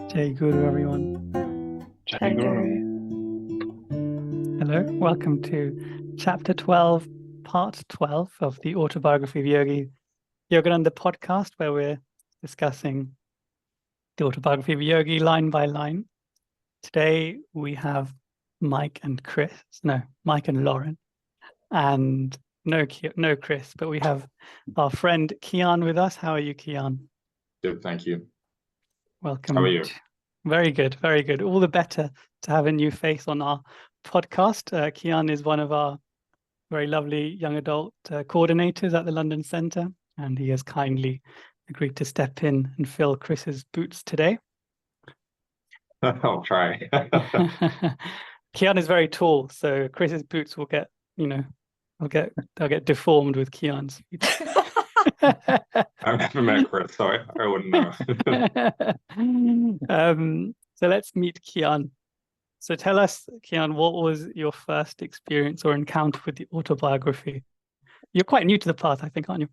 Jai Guru, everyone. Jai Guru. Hello, welcome to Chapter 12, Part 12 of the Autobiography of Yogananda podcast, where we're discussing the Autobiography of Yogi line by line. Today we have Mike and Lauren, and no Chris, but we have our friend Cian with us. How are you, Cian? Good, thank you. Welcome. How are you? Very good, very good. All the better to have a new face on our podcast. Cian is one of our very lovely young adult coordinators at the London Centre, and he has kindly agreed to step in and fill Chris's boots today. I'll try. Cian is very tall, so Chris's boots will get, they'll get deformed with Cian's feet. I've never met Chris, so I wouldn't know. So let's meet Cian. So tell us, Cian, what was your first experience or encounter with the autobiography? You're quite new to the path, I think, aren't you?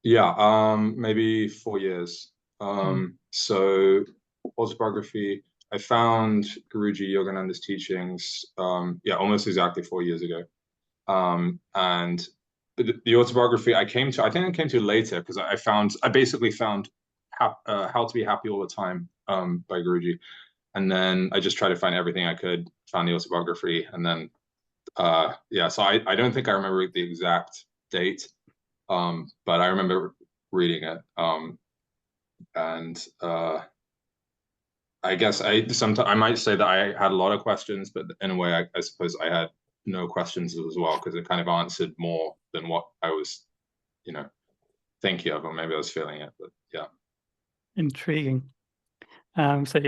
Yeah, maybe 4 years. So autobiography, I found Guruji Yogananda's teachings, almost exactly 4 years ago. And the autobiography I think I came to later because I basically found How to Be Happy All the Time by Guruji, and then I just tried to find everything I could, found the autobiography, and then so I don't think I remember the exact date, but I remember reading it, and I guess I might say that I had a lot of questions, but in a way I suppose I had no questions as well, because it kind of answered more than what I was, thinking of, or maybe I was feeling it. But yeah, intriguing. So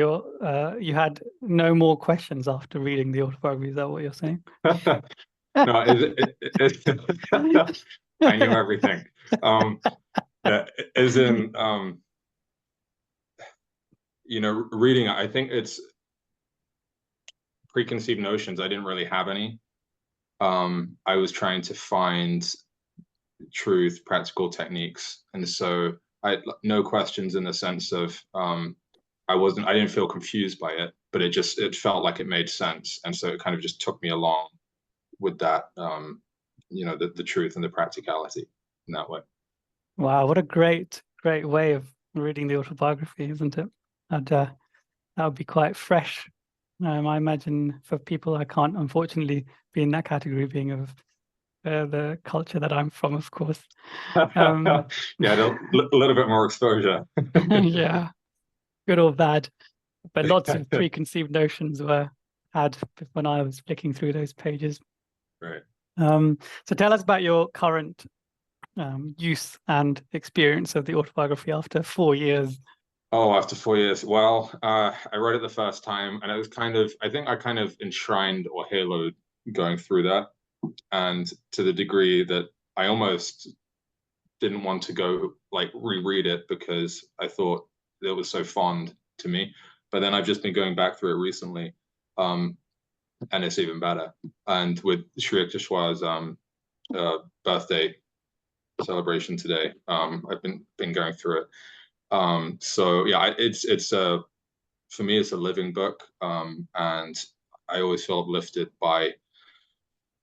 you had no more questions after reading the autobiography. Is that what you're saying? No, I knew everything. As in, reading, I think it's preconceived notions. I didn't really have any. I was trying to find truth, practical techniques, and so I had no questions in the sense of I didn't feel confused by it, but it felt like it made sense, and so it kind of just took me along with that, the truth and the practicality in that way. Wow, what a great way of reading the autobiography, isn't it? And that would be quite fresh. I imagine for people, I can't unfortunately be in that category, being of the culture that I'm from, of course. Yeah, a little bit more exposure. Yeah, good or bad, but lots of preconceived notions were had when I was flicking through those pages. Right. So tell us about your current use and experience of the autobiography after 4 years. Oh, after 4 years. Well, I read it the first time, and it was I think I kind of enshrined or haloed going through that, and to the degree that I almost didn't want to go reread it because I thought it was so fond to me. But then I've just been going back through it recently, and it's even better. And with Sri Yukteswar's birthday celebration today, I've been going through it. So yeah, it's for me it's a living book, and I always feel uplifted by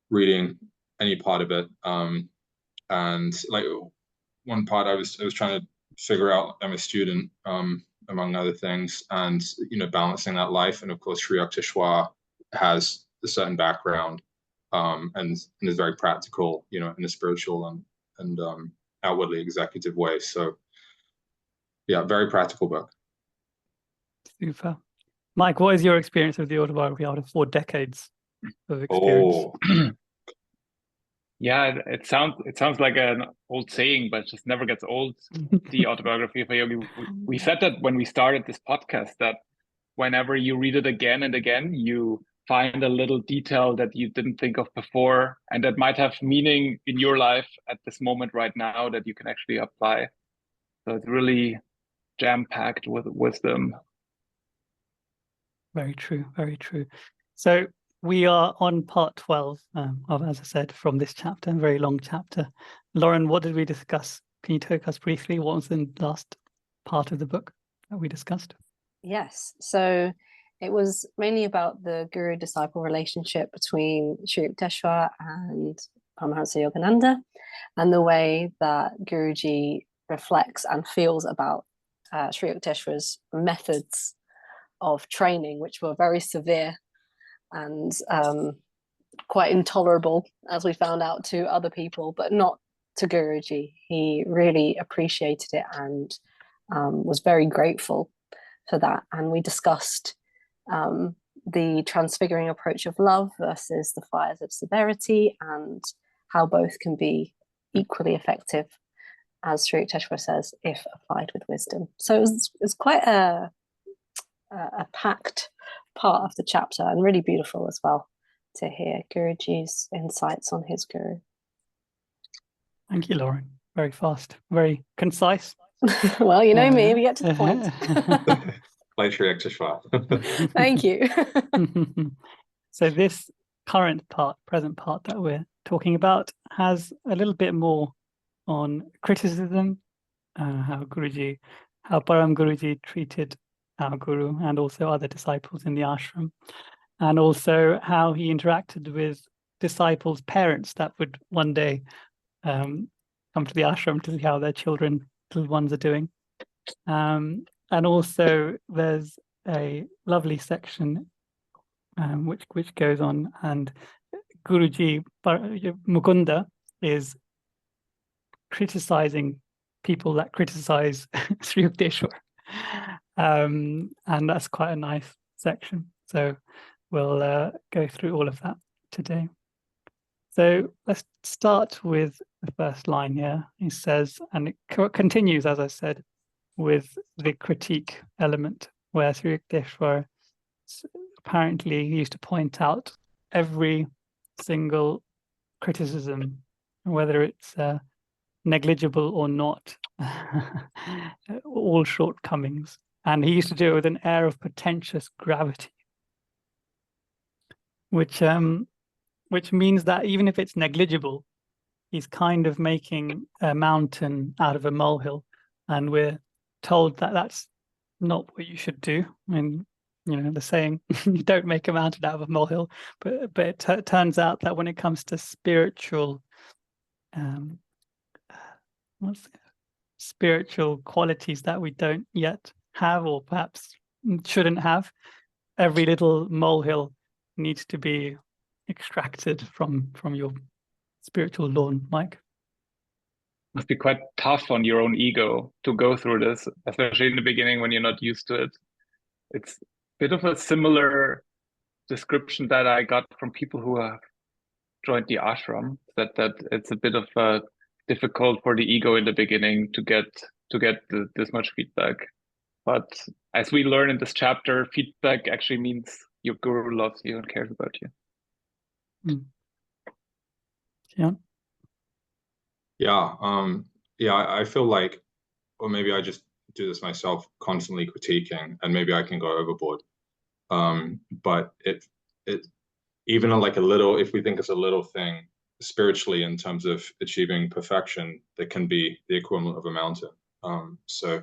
reading any part of it. And like one part I was trying to figure out, I'm a student, among other things, and balancing that life. And of course Sri Yukteswar has a certain background, and is very practical, in a spiritual and outwardly executive way. So yeah, very practical book. Super. Mike, what is your experience of the autobiography out of 4 decades of experience? Oh. Yeah, it sounds like an old saying, but it just never gets old. The Autobiography of a Yogi. We said that when we started this podcast, that whenever you read it again and again, you find a little detail that you didn't think of before, and that might have meaning in your life at this moment right now that you can actually apply. So it's really jam-packed with wisdom. Very true, very true. So we are on part 12 of, as I said, from this chapter, a very long chapter. Lauren, what did we discuss? Can you take us briefly? What was the last part of the book that we discussed? Yes. So it was mainly about the guru-disciple relationship between Sri Yukteswar and Paramahansa Yogananda, and the way that Guruji reflects and feels about Sri Yukteswar's methods of training, which were very severe and quite intolerable, as we found out, to other people, but not to Guruji. He really appreciated it and was very grateful for that. And we discussed the transfiguring approach of love versus the fires of severity, and how both can be equally effective, as Sri Yukteswar says, if applied with wisdom. So it was quite a packed part of the chapter, and really beautiful as well to hear Guruji's insights on his guru. Thank you, Lauren. Very fast, very concise. Well, you know me, we get to the point. Like Sri Yukteswar. Thank you. So this present part that we're talking about has a little bit more on criticism, how Param Guruji treated our guru and also other disciples in the ashram, and also how he interacted with disciples' parents that would one day come to the ashram to see how their little ones are doing. And also there's a lovely section which goes on, and Guruji Mukunda is criticizing people that criticize Sri Yukteswar. And that's quite a nice section. So we'll go through all of that today. So let's start with the first line here. He says, and it continues, as I said, with the critique element, where Sri Yukteswar apparently used to point out every single criticism, whether it's negligible or not, all shortcomings. And he used to do it with an air of pretentious gravity, which means that even if it's negligible, he's kind of making a mountain out of a molehill, and we're told that that's not what you should do. I mean, the saying, you don't make a mountain out of a molehill, but it turns out that when it comes to spiritual spiritual qualities that we don't yet have, or perhaps shouldn't have, every little molehill needs to be extracted from your spiritual lawn, Mike. Must be quite tough on your own ego to go through this, especially in the beginning when you're not used to it. It's a bit of a similar description that I got from people who have joined the ashram, that it's a bit of difficult for the ego in the beginning to get this much feedback. But as we learn in this chapter, feedback actually means your guru loves you and cares about you. Yeah. Yeah, I feel like, or maybe I just do this myself, constantly critiquing, and maybe I can go overboard. But it even like a little, if we think it's a little thing spiritually in terms of achieving perfection, that can be the equivalent of a mountain. So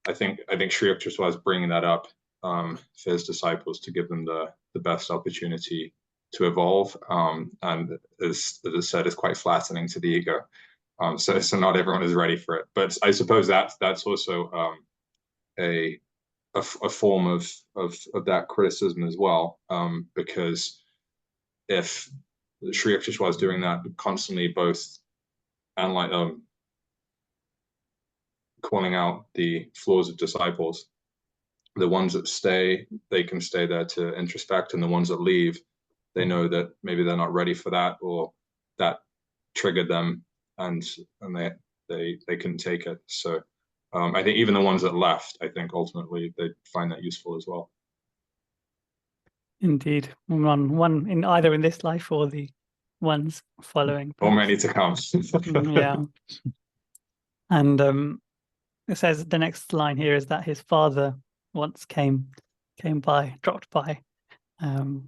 I think Sri Yukteswar is bringing that up for his disciples to give them the best opportunity to evolve. And as I said, it's quite flattening to the ego. So not everyone is ready for it. But I suppose that's also a form of that criticism as well, because if Sri Yukteswar is doing that constantly, both and like calling out the flaws of disciples, the ones that stay, they can stay there to introspect, and the ones that leave, they know that maybe they're not ready for that, or that triggered them, and they couldn't take it. So I think even the ones that left, I think ultimately they find that useful as well. Indeed, one in either in this life or the ones following, or many to come. Yeah. And it says the next line here is that his father once dropped by.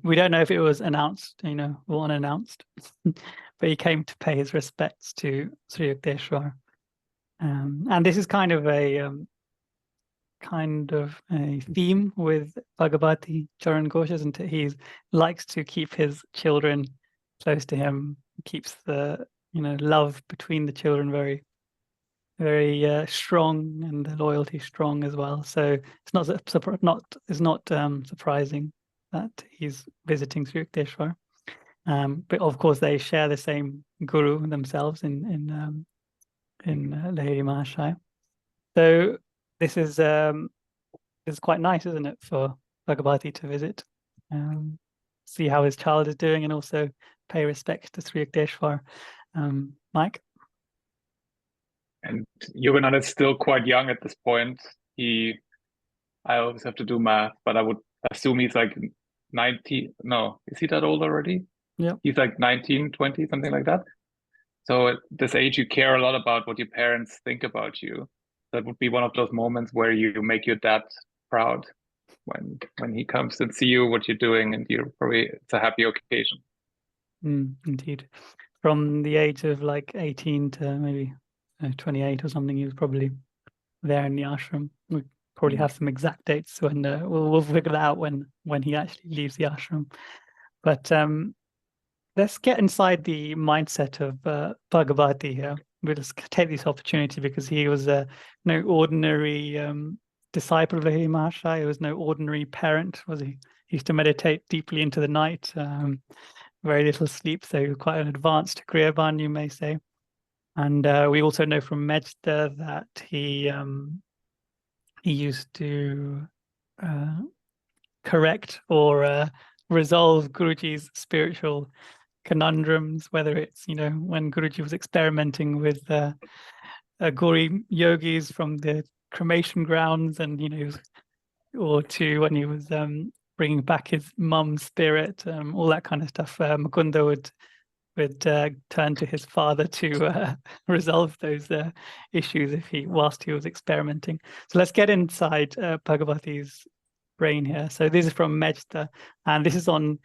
We don't know if it was announced, or unannounced, but he came to pay his respects to Sri Yukteswar. And this is kind of kind of a theme with Bhagavati Charan Ghosh, isn't it? He likes to keep his children close to him, keeps the love between the children very, very strong, and the loyalty strong as well. So it's not surprising that he's visiting Sri Yukteswar. But of course, they share the same guru themselves in Lahiri Mahashaya. So this is quite nice, isn't it, for Bhagavati to visit, see how his child is doing, and also pay respects to Sri Yukteswar. Mike? And Yogananda is still quite young at this point. I always have to do math, but I would assume he's like 90. No, is he that old already? Yeah. He's like 19, 20, something like that. So at this age, you care a lot about what your parents think about you. That would be one of those moments where you make your dad proud when he comes and see you, what you're doing, and it's a happy occasion. Indeed. From the age of like 18 to maybe 28 or something, he was probably there in the ashram. We probably have some exact dates when we'll figure that out when he actually leaves the ashram. But let's get inside the mindset of Bhagavati here. We'll just take this opportunity because he was no ordinary disciple of Lahiri Mahashaya. He was no ordinary parent, was he? He used to meditate deeply into the night, very little sleep, so he was quite an advanced Kriyaban, you may say. And we also know from Mejda that he used to correct or resolve Guruji's spiritual conundrums, whether it's when Guruji was experimenting with Gauri yogis from the cremation grounds, and or when he was bringing back his mum's spirit, all that kind of stuff. Mukunda would turn to his father to resolve those issues whilst he was experimenting. So let's get inside Bhagavati's brain here. So this is from Mejda, and this is on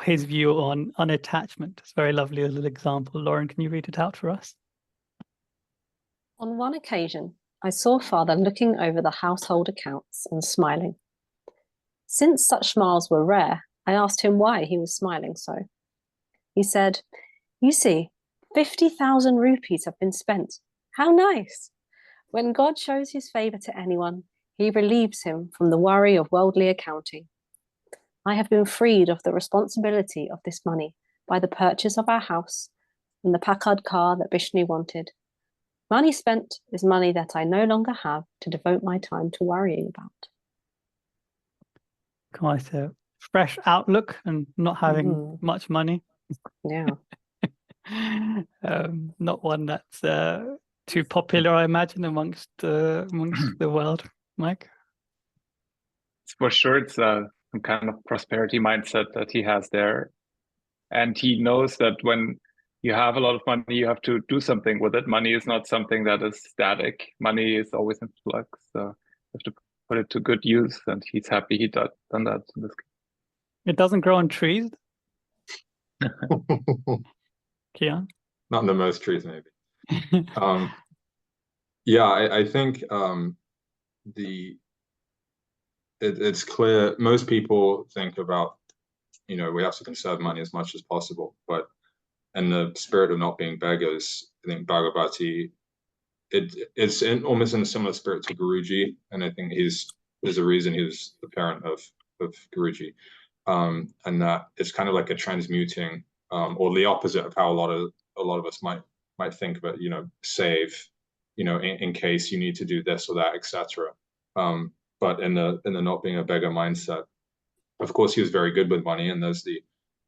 his view on unattachment. It's a very lovely little example. Lauren, can you read it out for us? On one occasion, I saw Father looking over the household accounts and smiling. Since such smiles were rare, I asked him why he was smiling so. He said, "You see, 50,000 rupees have been spent. How nice! When God shows his favor to anyone, he relieves him from the worry of worldly accounting. I have been freed of the responsibility of this money by the purchase of our house and the Packard car that Vishnu wanted. Money spent is money that I no longer have to devote my time to worrying about." Quite a fresh outlook, and not having much money. Yeah. Not one that's too popular, I imagine, amongst the world. Mike? For sure, it's some kind of prosperity mindset that he has there. And he knows that when you have a lot of money, you have to do something with it. Money is not something that is static. Money is always in flux. So you have to put it to good use. And he's happy he done that in this case. It doesn't grow on trees? Cian? Not in the most trees, maybe. Yeah, I think it's clear. Most people think about, we have to conserve money as much as possible, but in the spirit of not being beggars, I think Bhagavati, it's almost in a similar spirit to Guruji, and I think there's a reason he was the parent of Guruji, and that it's kind of like a transmuting, or the opposite of how a lot of us might think of it. Save, in case you need to do this or that, etc. But in the not being a beggar mindset, of course, he was very good with money, and there's the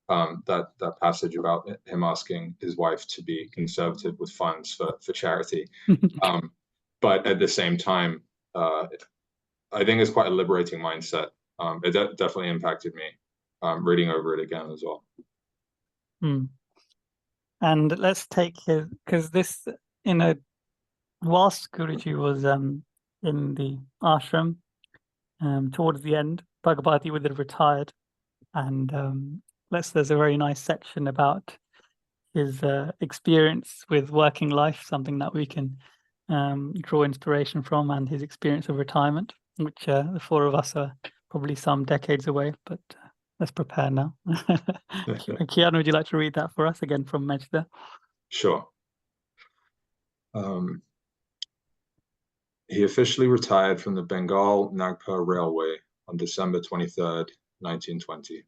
that passage about him asking his wife to be conservative with funds for charity. But at the same time, I think it's quite a liberating mindset. It definitely impacted me reading over it again as well. And let's take because this, whilst Guruji was in the ashram, towards the end, Bhagavati would have retired, and there's a very nice section about his experience with working life, something that we can draw inspiration from, and his experience of retirement. which the four of us are probably some decades away, but let's prepare now. Cian, would you like to read that for us again from Mejda? Sure. He officially retired from the Bengal Nagpur Railway on December 23rd, 1920.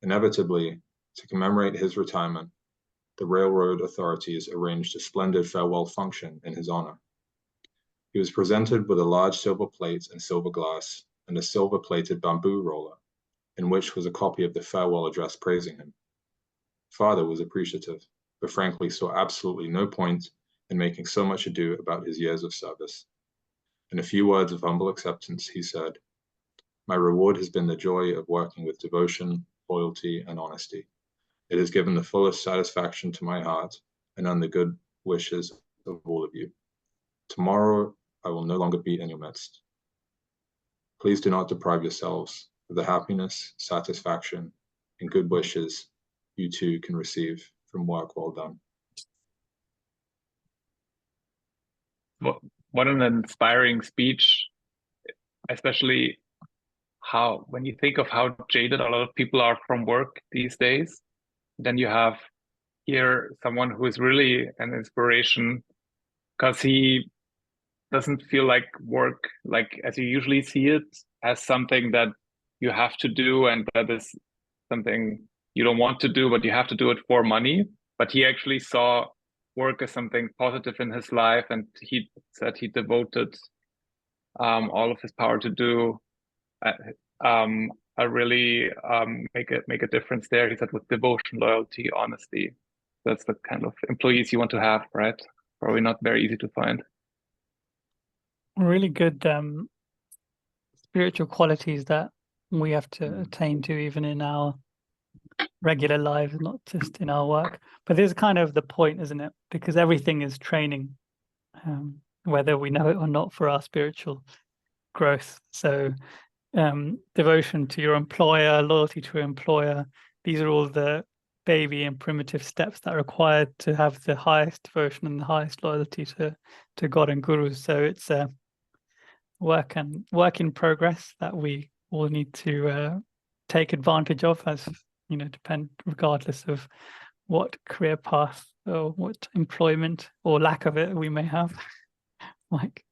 Inevitably, to commemorate his retirement, the railroad authorities arranged a splendid farewell function in his honor. He was presented with a large silver plate and silver glass and a silver-plated bamboo roller, in which was a copy of the farewell address praising him. Father was appreciative, but frankly saw absolutely no point in making so much ado about his years of service. In a few words of humble acceptance, he said, "My reward has been the joy of working with devotion, loyalty, and honesty. It has given the fullest satisfaction to my heart and earned the good wishes of all of you. Tomorrow, I will no longer be in your midst. Please do not deprive yourselves of the happiness, satisfaction, and good wishes you too can receive from work well done." What an inspiring speech, especially when you think of how jaded a lot of people are from work these days. Then you have here someone who is really an inspiration because he doesn't feel like work, like as you usually see it, as something that you have to do and that is something you don't want to do, but you have to do it for money. But he actually saw work as something positive in his life, and he said he devoted all of his power to do really make a difference there. He said with devotion, loyalty, honesty. That's the kind of employees you want to have, right? Probably not very easy to find. Really good spiritual qualities that we have to attain to even in our regular lives, not just in our work. But this is kind of the point, isn't it? Because everything is training, whether we know it or not, for our spiritual growth. So devotion to your employer, loyalty to your employer, these are all the baby and primitive steps that are required to have the highest devotion and the highest loyalty to God and Guru. So it's a work in progress that we all need to take advantage of, as you know, regardless of what career path or what employment or lack of it we may have. Like,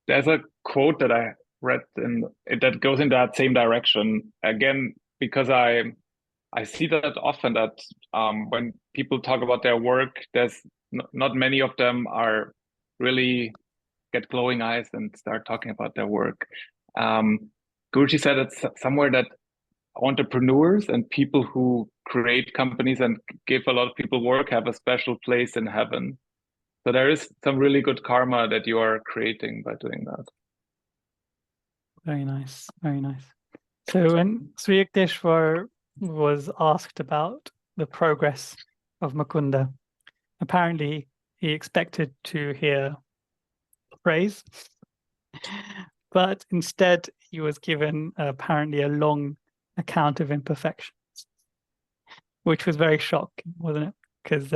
there's a quote that I read that goes in that same direction again, because I see that often that when people talk about their work, there's not many of them are really get glowing eyes and start talking about their work. Guruji said it somewhere that entrepreneurs and people who create companies and give a lot of people work have a special place in heaven. So there is some really good karma that you are creating by doing that. Very nice, very nice. So when Sri Yukteswar was asked about the progress of Mukunda, apparently he expected to hear praise, but instead he was given apparently a long account of imperfections, which was very shocking, wasn't it? Because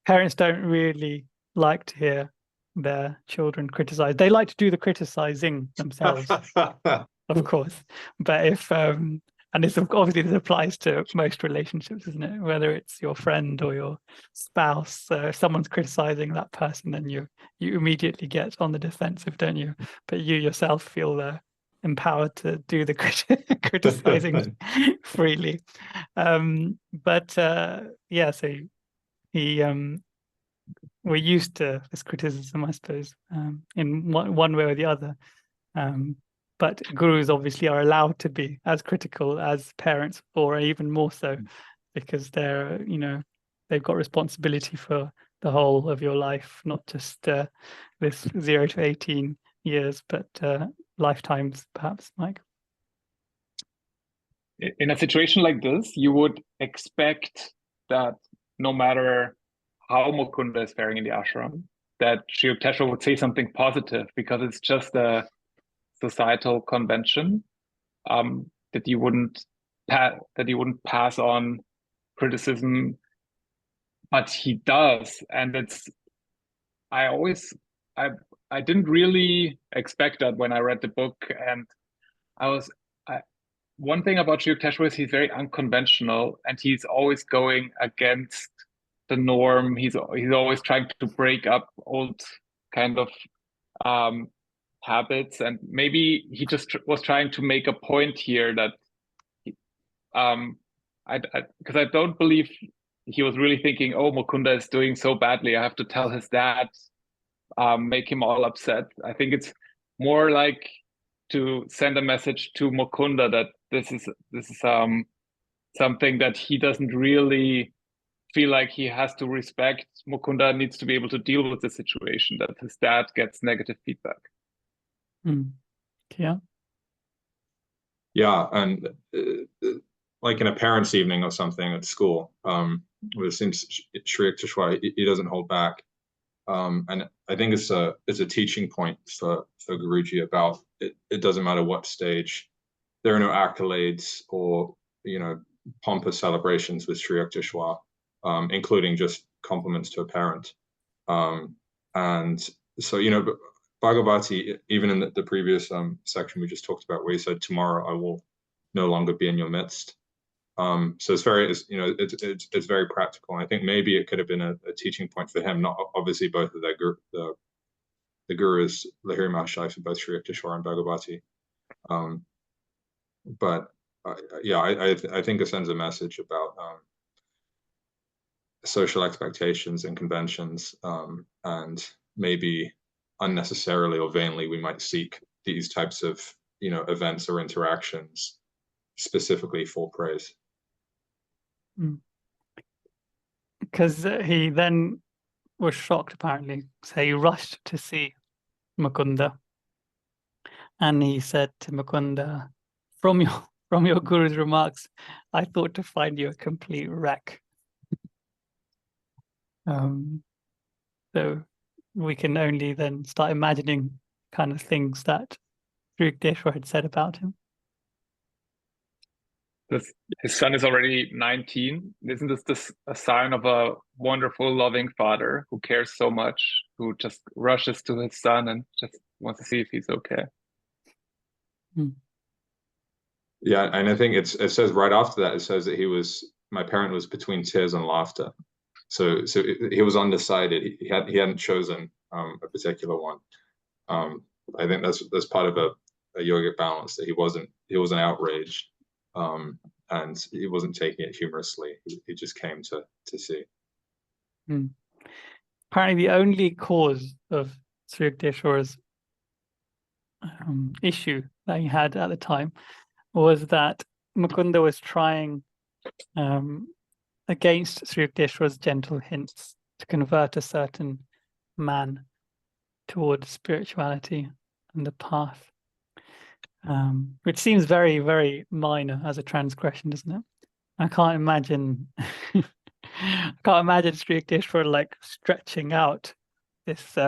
parents don't really like to hear their children criticized. They like to do the criticizing themselves, of course. But if and this obviously this applies to most relationships, isn't it? Whether it's your friend or your spouse, if someone's criticizing that person, then you immediately get on the defensive, don't you? But you yourself feel empowered to do the criticizing freely. Yeah, so he we're used to this criticism, I suppose, in one way or the other. But gurus obviously are allowed to be as critical as parents, or even more so, because they're, they've got responsibility for the whole of your life, not just this 0 to 18 years, but lifetimes, perhaps, Mike. In a situation like this, you would expect that no matter how Mukunda is faring in the ashram, that Sri Yukteswar would say something positive, because it's just a societal convention, that you wouldn't pass on criticism, but he does. And I I didn't really expect that when I read the book, and one thing about Sri Yukteswar is he's very unconventional, and he's always going against the norm. He's always trying to break up old kind of habits, and maybe he just was trying to make a point here that because I don't believe he was really thinking, oh, Mukunda is doing so badly, I have to tell his dad, make him all upset. I think it's more like to send a message to Mukunda that this is something that he doesn't really feel like he has to respect. Mukunda needs to be able to deal with the situation that his dad gets negative feedback. Yeah. Yeah, and like in a parents' evening or something at school, where it seems Sri Yukteswar, he doesn't hold back. And I think it's a teaching point for Guruji about it doesn't matter what stage. There are no accolades or, pompous celebrations with Sri Yukteswar, including just compliments to a parent. And so, Bhagavati, even in the previous section we just talked about, where he said, "Tomorrow I will no longer be in your midst." So it's very practical. And I think maybe it could have been a teaching point for him. Not obviously both of the gurus, Lahiri Mahashaya, for both Sri Yukteswar and Bhagavati. But I think it sends a message about social expectations and conventions, and maybe unnecessarily or vainly we might seek these types of events or interactions specifically for praise. Because he then was shocked, apparently. So he rushed to see Mukunda, and he said to Mukunda, from your guru's remarks, I thought to find you a complete wreck. So we can only then start imagining kind of things that Sri Yukteswar had said about him. His son is already 19. Isn't this a sign of a wonderful, loving father who cares so much, who just rushes to his son and just wants to see if he's okay? Yeah, and I think it says right after that, it says that my parent was between tears and laughter. So he was undecided. He hadn't chosen a particular one. I think that's part of a yogic balance, that he wasn't outraged, and he wasn't taking it humorously. He just came to see. Apparently, the only cause of Sri Yukteswar's issue that he had at the time was that Mukunda was trying against Sri Yukteswar's gentle hints to convert a certain man towards spirituality and the path, which seems very, very minor as a transgression, doesn't it? I can't imagine Sri Yukteswar like stretching out this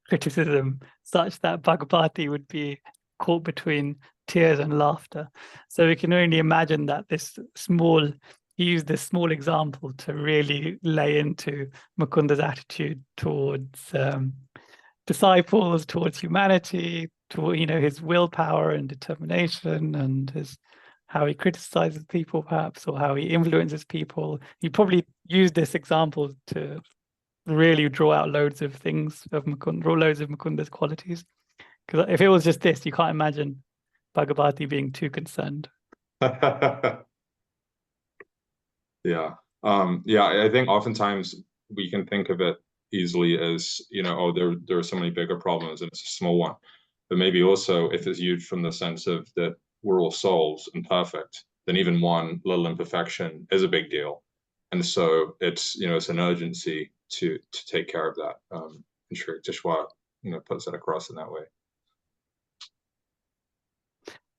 criticism such that Bhagavati would be caught between tears and laughter. So we can only imagine that he used this small example to really lay into Mukunda's attitude towards disciples, towards humanity, to his willpower and determination, and how he criticizes people, perhaps, or how he influences people. He probably used this example to really draw out loads of things of Mukunda's qualities. Because if it was just this, you can't imagine Bhagavati being too concerned. Yeah. I think oftentimes we can think of it easily as, there are so many bigger problems and it's a small one. But maybe also if it's viewed from the sense of that we're all souls and perfect, then even one little imperfection is a big deal. And so it's an urgency to take care of that. And Sri Yukteswar, puts that across in that way.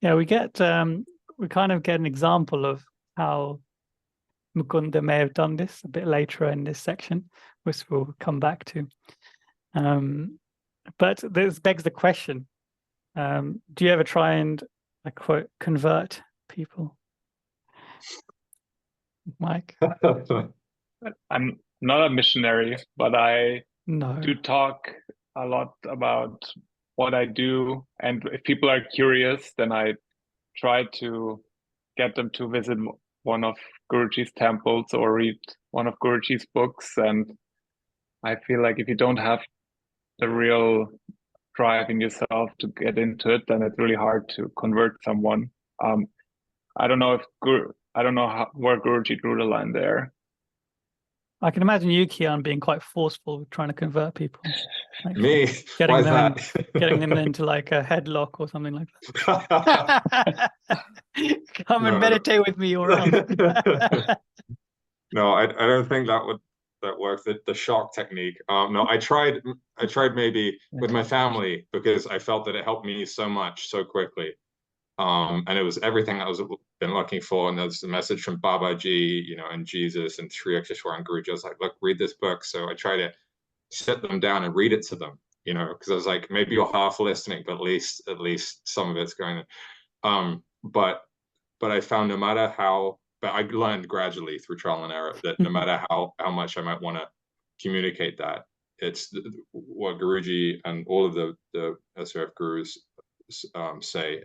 Yeah, we kind of get an example of how Mukunda may have done this a bit later in this section, which we'll come back to. But this begs the question, do you ever try and, I quote, convert people? Mike? I'm not a missionary, but I do talk a lot about what I do, and if people are curious, then I try to get them to visit one of Guruji's temples or read one of Guruji's books. And I feel like if you don't have the real drive in yourself to get into it, then it's really hard to convert someone. I don't know if where Guruji drew the line there. I can imagine you, Cian, being quite forceful with trying to convert people. Like Me? Why is that? getting them into like a headlock or something like that. Come and meditate with me, or else. No, I don't think that works. The shock technique. No, I tried maybe with my family, because I felt that it helped me so much so quickly. And it was everything I was been looking for. And there's a message from Babaji, and Jesus and Sri Yukteswar and Guruji. I was like, look, read this book. So I try to sit them down and read it to them, because I was like, maybe you're half listening, but at least some of it's going. But I found no matter how, but I learned gradually through trial and error that no matter how much I might want to communicate that, it's what Guruji and all of the SRF gurus say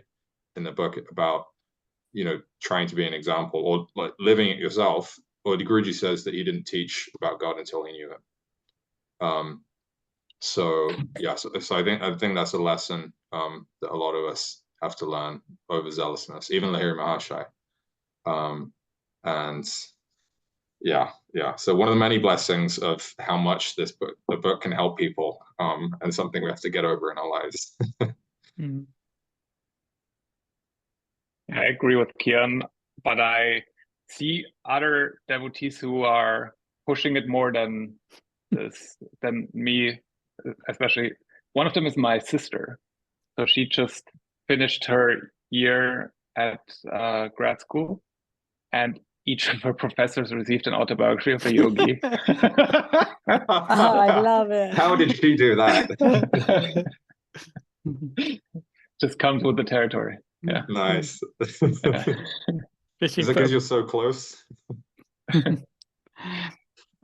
in the book about, trying to be an example or like living it yourself. Or the Guruji says that he didn't teach about God until he knew him. So yeah, so I think that's a lesson that a lot of us have to learn, overzealousness, even Lahiri Mahashai. And yeah. So one of the many blessings of how much the book can help people, and something we have to get over in our lives. Mm. I agree with Cian, but I see other devotees who are pushing it more than me, especially. One of them is my sister. So she just finished her year at grad school, and each of her professors received an autobiography of a yogi. I love it. How did she do that? Just comes with the territory. Yeah. Nice. Yeah. Is it because you're so close?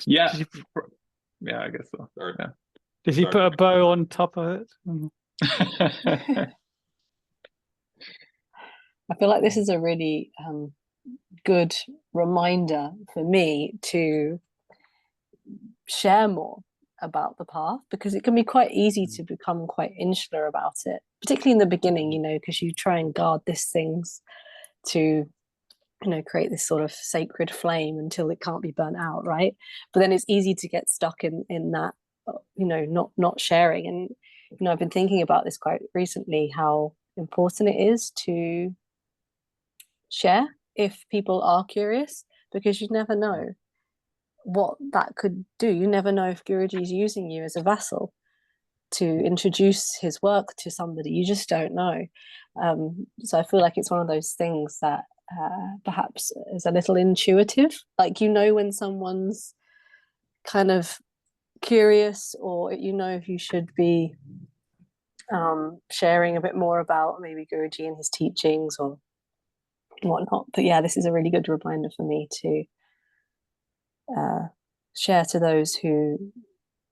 Yeah. Yeah, I guess so. Sorry. Yeah. Did he put a bow on top of it? I feel like this is a really good reminder for me to share more about the path, because it can be quite easy to become quite insular about it, particularly in the beginning, because you try and guard these things to create this sort of sacred flame until it can't be burnt out, right? But then it's easy to get stuck in that, not sharing. And I've been thinking about this quite recently, how important it is to share if people are curious, because you never know what that could do. You never know if Guruji is using you as a vassal to introduce his work to somebody. You just don't know. So I feel like it's one of those things that perhaps is a little intuitive, like when someone's kind of curious, or if you should be sharing a bit more about maybe Guruji and his teachings or whatnot. But yeah, this is a really good reminder for me to share to those who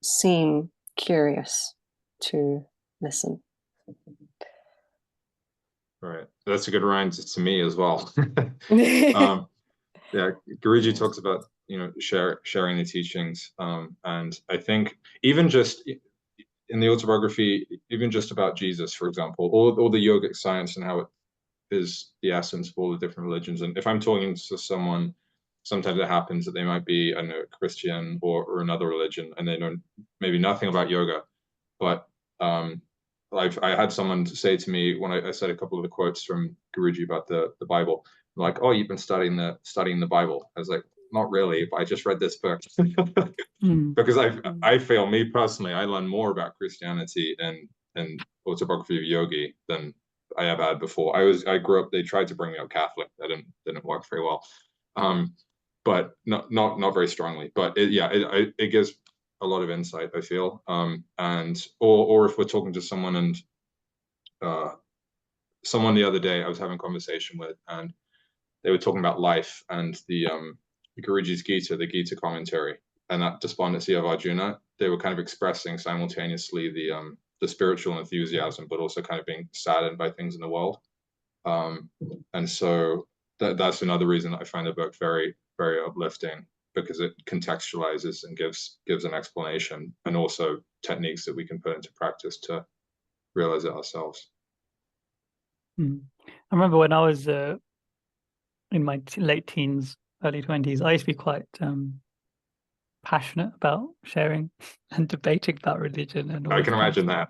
seem curious to listen. Right, that's a good reminder to me as well. Yeah, Guruji talks about sharing the teachings, and I think even just in the autobiography, even just about Jesus, for example, all the yogic science and how it is the essence of all the different religions. And if I'm talking to someone, sometimes it happens that they might be, I don't know, a Christian or another religion, and they know maybe nothing about yoga. But I had someone say to me when I said a couple of the quotes from Guruji about the Bible, like, "Oh, you've been studying the Bible." I was like, "Not really, but I just read this book." Because I feel, me personally, I learned more about Christianity and Autobiography of Yogi than I ever had before. I grew up, they tried to bring me up Catholic. That didn't work very well. But not very strongly. But it gives a lot of insight, I feel. And or if we're talking to someone, and someone the other day I was having a conversation with, and they were talking about life and the Guruji's Gita, the Gita commentary. and that despondency of Arjuna, they were kind of expressing simultaneously the spiritual enthusiasm, but also kind of being saddened by things in the world. And so that's another reason that I find the book very, very uplifting, because it contextualizes and gives an explanation, and also techniques that we can put into practice to realize it ourselves. I remember when I was in my late teens, early 20s, I used to be quite passionate about sharing and debating about religion, and all I can imagine that.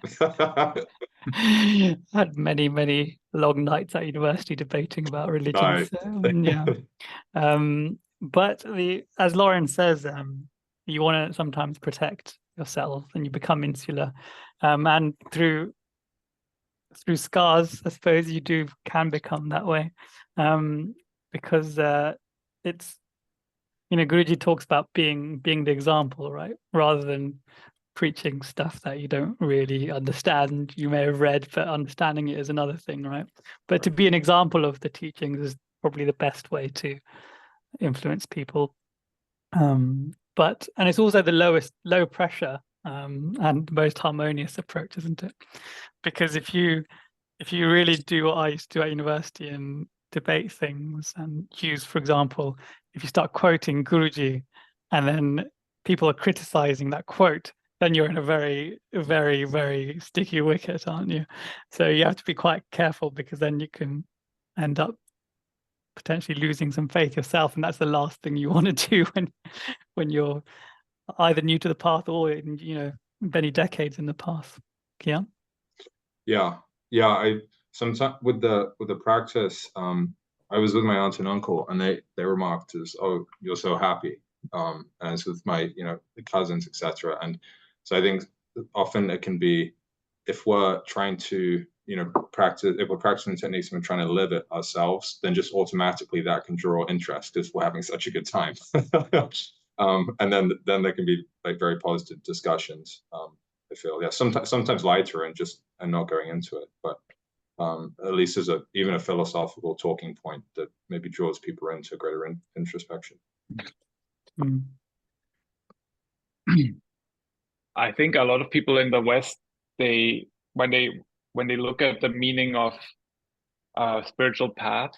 I had many, many long nights at university debating about religion. Nice. So, yeah. But as Lauren says, you want to sometimes protect yourself, and you become insular. And through scars, I suppose you can become that way, because it's, Guruji talks about being the example, right? Rather than preaching stuff that you don't really understand. You may have read, but understanding it is another thing, right? But to be an example of the teachings is probably the best way to influence people. And it's also the low pressure and most harmonious approach, isn't it? Because if you really do what I used to do at university and debate things, and use, for example, if you start quoting Guruji and then people are criticizing that quote, then you're in a very, very, very sticky wicket, aren't you? So you have to be quite careful, because then you can end up potentially losing some faith yourself, and that's the last thing you want to do when you're either new to the path or many decades in the path. Cian? Yeah. I sometimes with the practice, I was with my aunt and uncle, and they remarked as, "Oh, you're so happy," and it's with my the cousins, etc. And so I think often it can be, if we're trying to practice, if we're practicing techniques and we're trying to live it ourselves, then just automatically that can draw interest because we're having such a good time. And then there can be like very positive discussions. I feel, yeah, sometimes lighter and not going into it, but at least there's even a philosophical talking point that maybe draws people into greater introspection. I think a lot of people in the West, when they look at the meaning of spiritual path,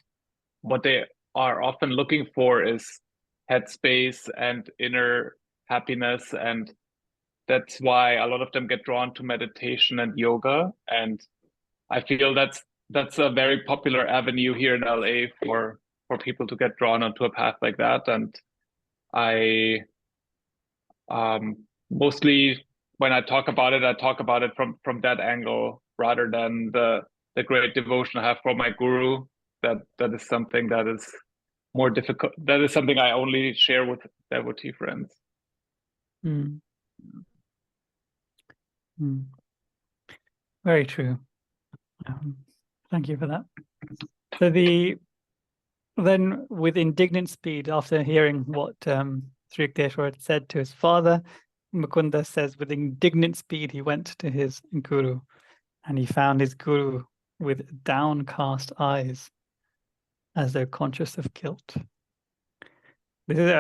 what they are often looking for is headspace and inner happiness, and that's why a lot of them get drawn to meditation and yoga. And I feel that's a very popular avenue here in LA for people to get drawn onto a path like that. And I mostly, when I talk about it from that angle, rather than the great devotion I have for my guru. That is something that is more difficult. That is something I only share with devotee friends. Very true. Thank you for that. So then with indignant speed, after hearing what Sri Yukteswar had said to his father, Mukunda says, with indignant speed he went to his guru, and he found his guru with downcast eyes, as though conscious of guilt. This is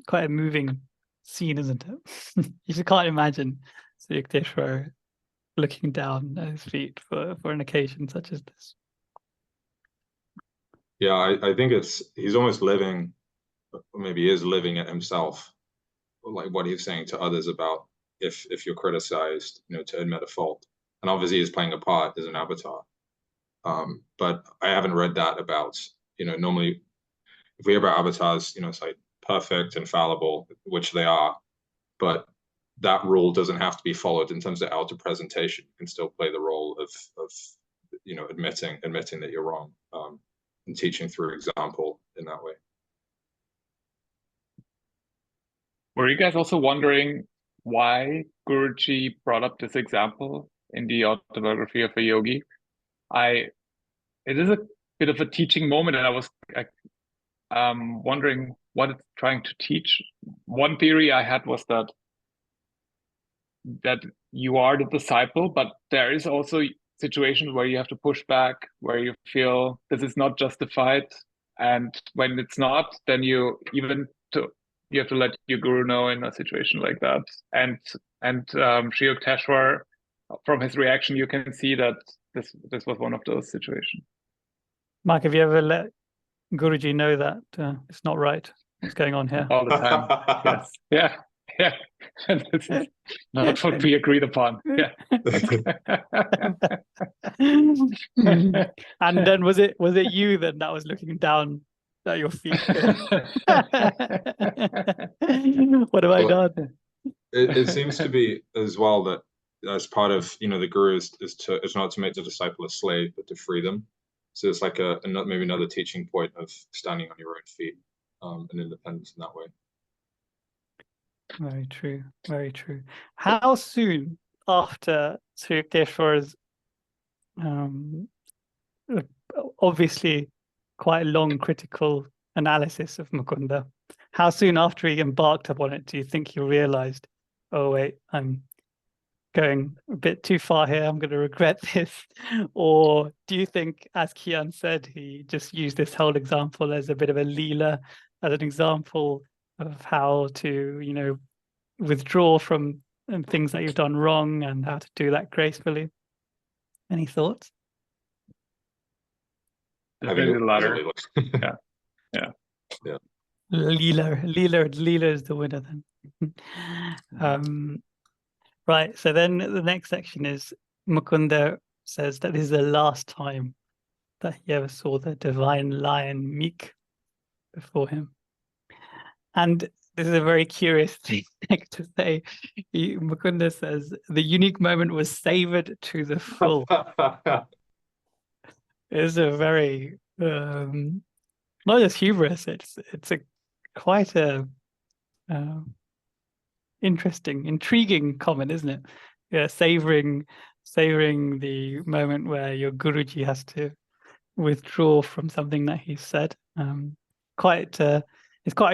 quite a moving scene, isn't it? You just can't imagine Sri Yukteswar looking down at his feet for an occasion such as this. Yeah, I think he's almost living, maybe is living it himself, like what he's saying to others about if you're criticized, to admit a fault. And obviously he's playing a part as an avatar. But I haven't read that about, normally if we hear about avatars, it's like perfect, infallible, which they are, but that rule doesn't have to be followed in terms of outer presentation. You can still play the role of admitting that you're wrong, and teaching through example in that way. Were you guys also wondering why Guruji brought up this example in the Autobiography of a Yogi? It is a bit of a teaching moment, and I was wondering what it's trying to teach. One theory I had was that you are the disciple, but there is also situations where you have to push back, where you feel this is not justified, and when it's not, then you, even you have to let your guru know in a situation like that. And Sri Yukteswar, from his reaction, you can see that this was one of those situations. Mike, have you ever let Guruji know that it's not right? What's going on here? All the time. Yes. Yeah. Yeah. This is not what we agreed upon. Yeah. And then was it you then that was looking down at your feet? What have I done? It seems to be as well that as part of the guru is not to make the disciple a slave, but to free them. So it's like maybe another teaching point of standing on your own feet and independence in that way. Very true, very true. How soon after Sri Yukteswar's obviously quite long critical analysis of Mukunda, how soon after he embarked upon it do you think he realized, oh wait, I'm going a bit too far here, I'm going to regret this? Or do you think, as Cian said, he just used this whole example as a bit of a leela, as an example of how to, withdraw from things that you've done wrong and how to do that gracefully? Any thoughts? Definitely the latter. Yeah. Leela is the winner then. Right, so then the next section is Mukunda says that this is the last time that he ever saw the divine lion meek before him. And this is a very curious thing to say. Mukunda says the unique moment was savored to the full. It's a very not just humorous, it's quite a interesting, intriguing comment, isn't it? Yeah, savoring the moment where your Guruji has to withdraw from something that he said. It's quite a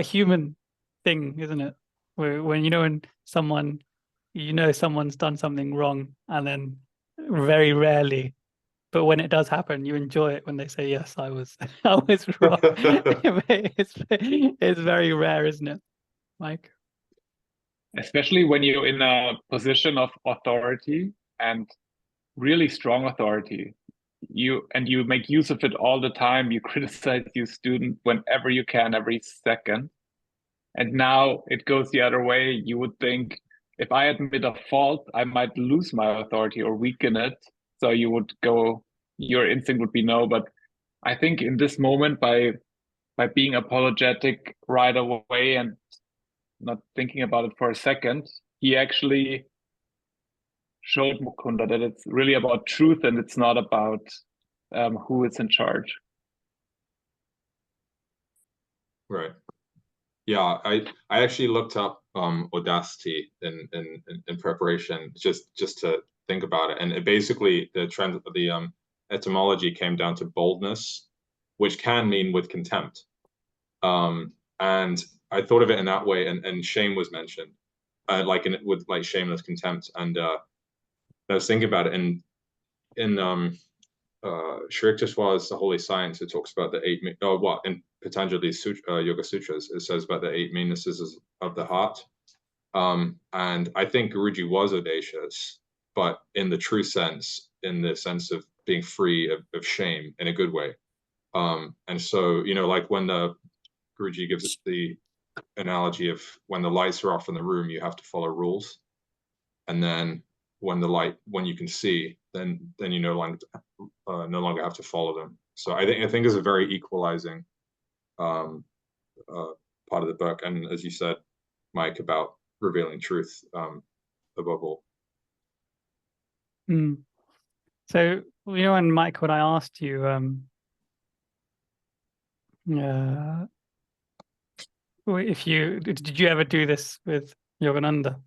human thing, isn't it? When someone's done something wrong, and then very rarely, but when it does happen, you enjoy it when they say, yes, I was wrong. It's very rare, isn't it, Mike? Especially when you're in a position of authority, and really strong authority. You make use of it all the time. You criticize your student whenever you can, every second. And now it goes the other way. You would think, if I admit a fault, I might lose my authority or weaken it. So your instinct would be no. But I think in this moment, by being apologetic right away and not thinking about it for a second, he actually showed Mukunda that it's really about truth and it's not about who is in charge. Right. Yeah, I actually looked up audacity in preparation just to think about it, and it basically the etymology came down to boldness, which can mean with contempt. And I thought of it in that way, and shame was mentioned, with shameless contempt, and I was thinking about it in Sri Yukteswar's The Holy Science. It talks about the in Patanjali's Yoga Sutras, it says about the 8 meannesses of the heart. And I think Guruji was audacious, but in the true sense, in the sense of being free of shame in a good way. And so, like when the Guruji gives us the analogy of when the lights are off in the room, you have to follow rules. And then when you can see, then you no longer have to follow them. So I think it's a very equalizing part of the book, and as you said, Mike, about revealing truth above all. So and Mike, when I asked you did you ever do this with Yogananda,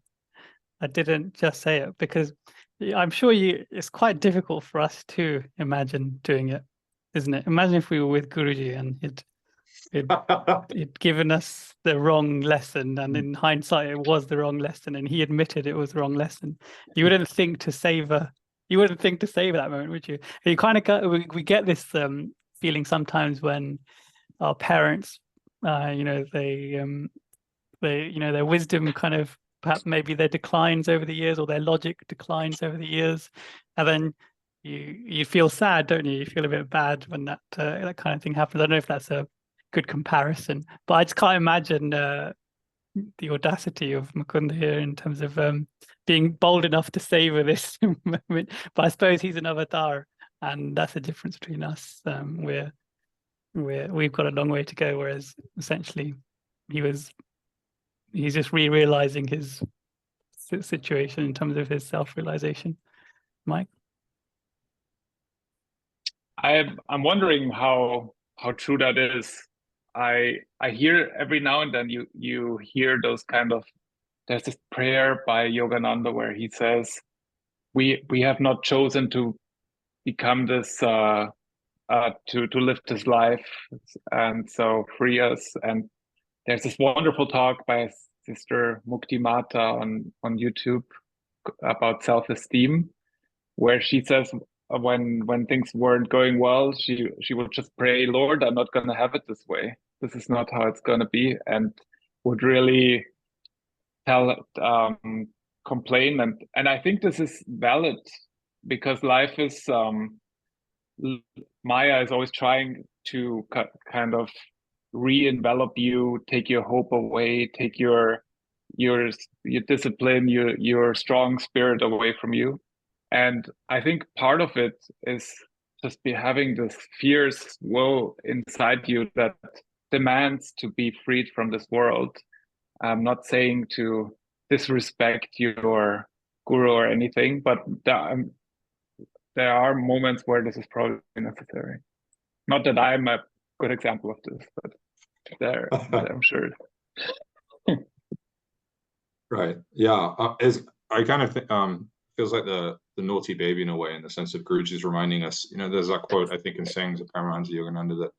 I didn't just say it because I'm sure it's quite difficult for us to imagine doing it, isn't it? Imagine if we were with Guruji and he'd given us the wrong lesson, and in hindsight it was the wrong lesson, and he admitted it was the wrong lesson. You wouldn't think to savor that moment, would you? You kind of we get this feeling sometimes when our parents they their wisdom kind of, perhaps maybe their declines over the years, or their logic declines over the years, and then you feel sad, don't you? You feel a bit bad when that kind of thing happens. I don't know if that's a good comparison, but I just can't imagine the audacity of Mukunda here in terms of being bold enough to savor this moment. But I suppose he's an avatar, and that's the difference between us. We've got a long way to go, whereas essentially he's just realizing his situation in terms of his self-realization. Mike? I'm wondering how true that is. I hear every now and then you hear those kind of, there's this prayer by Yogananda where he says, we have not chosen to become this to live this life, and so free us. And there's this wonderful talk by Sister Mukti Mata on YouTube about self-esteem, where she says when things weren't going well, she would just pray, Lord, I'm not going to have it this way. This is not how it's going to be, and would really complain. And I think this is valid, because life is Maya is always trying to kind of re-envelop you, take your hope away, take your discipline, your strong spirit away from you. And I think part of it is just having this fierce woe inside you that demands to be freed from this world. I'm not saying to disrespect your guru or anything, but there are moments where this is probably necessary. Not that I'm a good example of this, but I'm sure. Right. Yeah. I kind of think feels like the naughty baby in a way, in the sense of Guruji's reminding us. There's that quote, I think, in sayings of Paramahansa Yogananda, that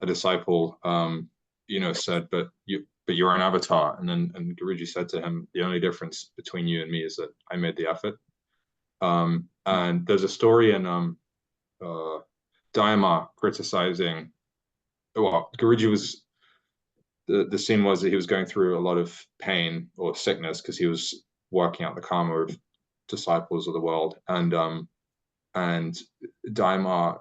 a disciple, said, but you're an avatar. And Guruji said to him, the only difference between you and me is that I made the effort. And there's a story in Dhyama criticizing. Well, Guruji was. The scene was that he was going through a lot of pain or sickness because he was working out the karma of disciples of the world, and Dhyama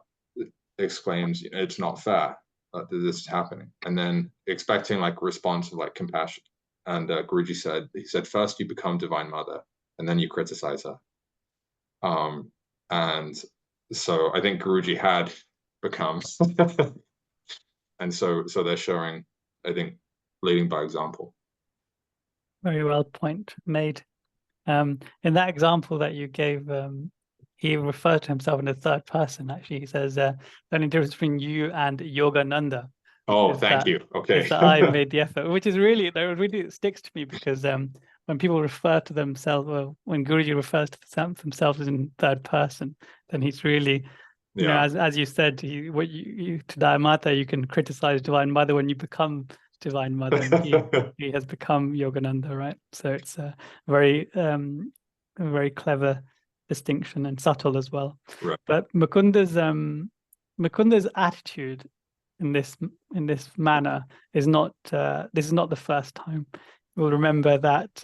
exclaims, "It's not fair that this is happening," and then expecting like a response of like compassion. And Guruji said, first you become Divine Mother, and then you criticize her. And so I think Guruji had become, and so they're showing, I think, leading by example. Very well point made. In that example that you gave, he referred to himself in the third person. Actually, he says the only difference between you and Yogananda. Oh, thank you. Okay. Is that I made the effort, which is really sticks to me, because when people refer to themselves, well, when Guruji refers to themselves as in third person, then he's really, as you said, to Dhyamata, you can criticize Divine Mother when you become Divine Mother, and he has become Yogananda, right? So it's a very clever distinction, and subtle as well. Right. But Mukunda's attitude in this manner is not. This is not the first time. We'll remember that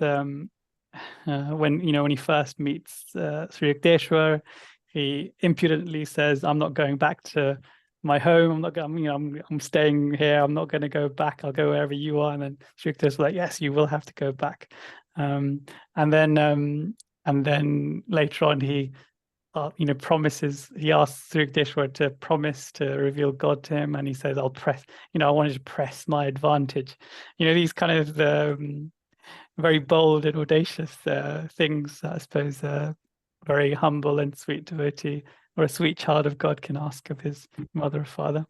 when he first meets Sri Yukteswar, he impudently says, "I'm not going back to my home. I'm not going. I'm staying here. I'm not going to go back. I'll go wherever you are." And then Sri Yukteswar was like, "Yes, you will have to go back." And then later on, he promises. He asks Sri Yukteswar to promise to reveal God to him, and he says, "I'll press. I wanted to press my advantage." These kind of very bold and audacious things, I suppose. Very humble and sweet devotee, or a sweet child of God, can ask of his mother or father.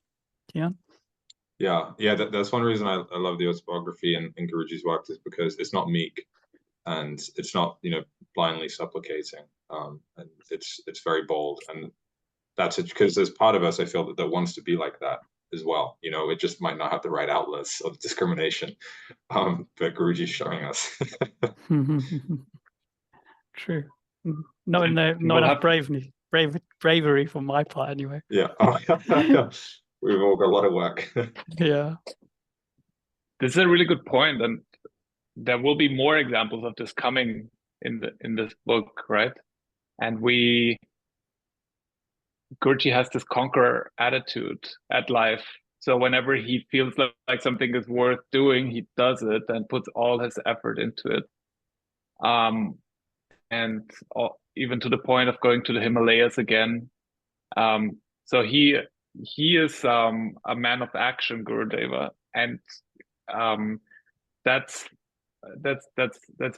Cian? Yeah. That's one reason I love the autobiography and Guruji's work, is because it's not meek, and it's not blindly supplicating, and it's very bold, and that's it, because there's part of us, I feel, that wants to be like that as well. It just might not have the right outlets of discrimination, but Guruji's showing us. True. Not enough bravery for my part, anyway. Yeah. We've all got a lot of work. Yeah. This is a really good point, and there will be more examples of this coming in this book, right? And Guruji has this conqueror attitude at life. So whenever he feels like something is worth doing, he does it and puts all his effort into it. And even to the point of going to the Himalayas again. So he is a man of action, Gurudeva, and that's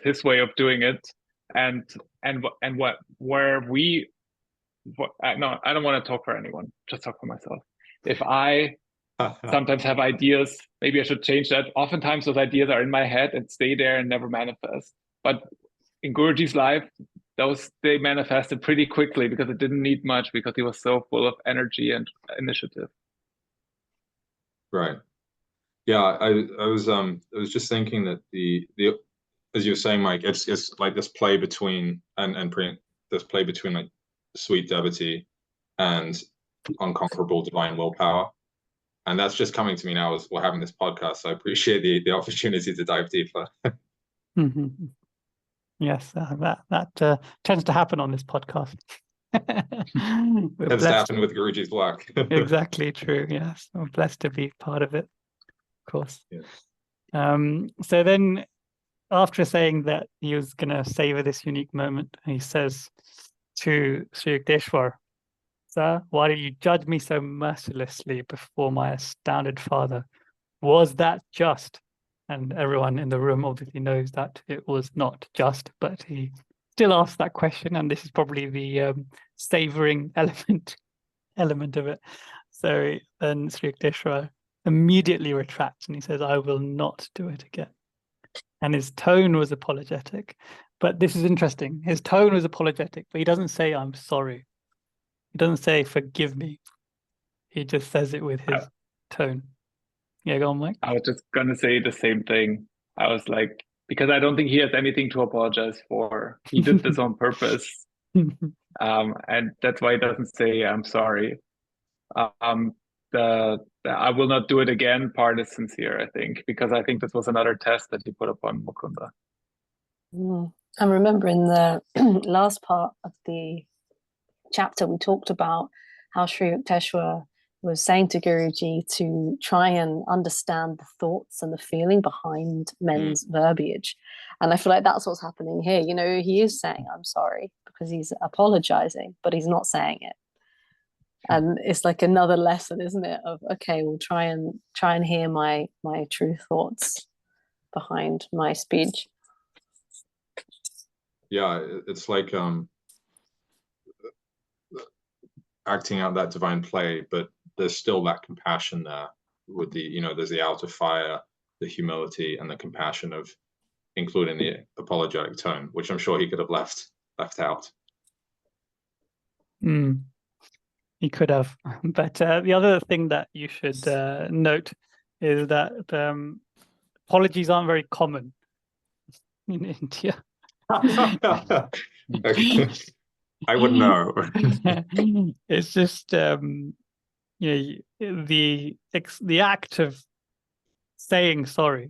his way of doing it. And what where we no, I don't want to talk for anyone, just talk for myself. If I sometimes have ideas, maybe I should change that. Oftentimes those ideas are in my head and stay there and never manifest. But in Guruji's life, they manifested pretty quickly because it didn't need much, because he was so full of energy and initiative. Right. Yeah, I was just thinking that the as you were saying, Mike, it's like this play between this play between like sweet devotee and unconquerable divine willpower. And that's just coming to me now as we're having this podcast. So I appreciate the opportunity to dive deeper. Yes, that tends to happen on this podcast. Tends to happen with Guruji's work. Exactly true. Yes, we're blessed to be part of it, of course. Yes. So then, after saying that he was going to savor this unique moment, he says to Sri Yukteswar, "Sir, why did you judge me so mercilessly before my astounded father? Was that just?" And everyone in the room obviously knows that it was not just, but he still asks that question, and this is probably the savoring element of it. So then Sri Yukteswar immediately retracts and he says, "I will not do it again." And his tone was apologetic. But this is interesting. His tone was apologetic, but he doesn't say, "I'm sorry." He doesn't say, "Forgive me." He just says it with his tone. Yeah, go on, Mike. I was just going to say the same thing. I was like, because I don't think he has anything to apologize for. He did this on purpose. And that's why he doesn't say, "I'm sorry." The "I will not do it again" part is sincere, I think, because I think this was another test that he put upon Mukunda. I remember in the last part of the chapter, we talked about how Sri Yukteswar was saying to Guruji to try and understand the thoughts and the feeling behind men's verbiage. And I feel like that's what's happening here. You know, he is saying, "I'm sorry," because he's apologizing, but he's not saying it. And it's like another lesson, isn't it? Of, okay, we'll try and hear my true thoughts behind my speech. Yeah, it's like acting out that divine play, but there's still that compassion there with there's the outer fire, the humility, and the compassion of including the apologetic tone, which I'm sure he could have left out. He could have. But the other thing that you should note is that apologies aren't very common in India. I wouldn't know. It's just the act of saying sorry.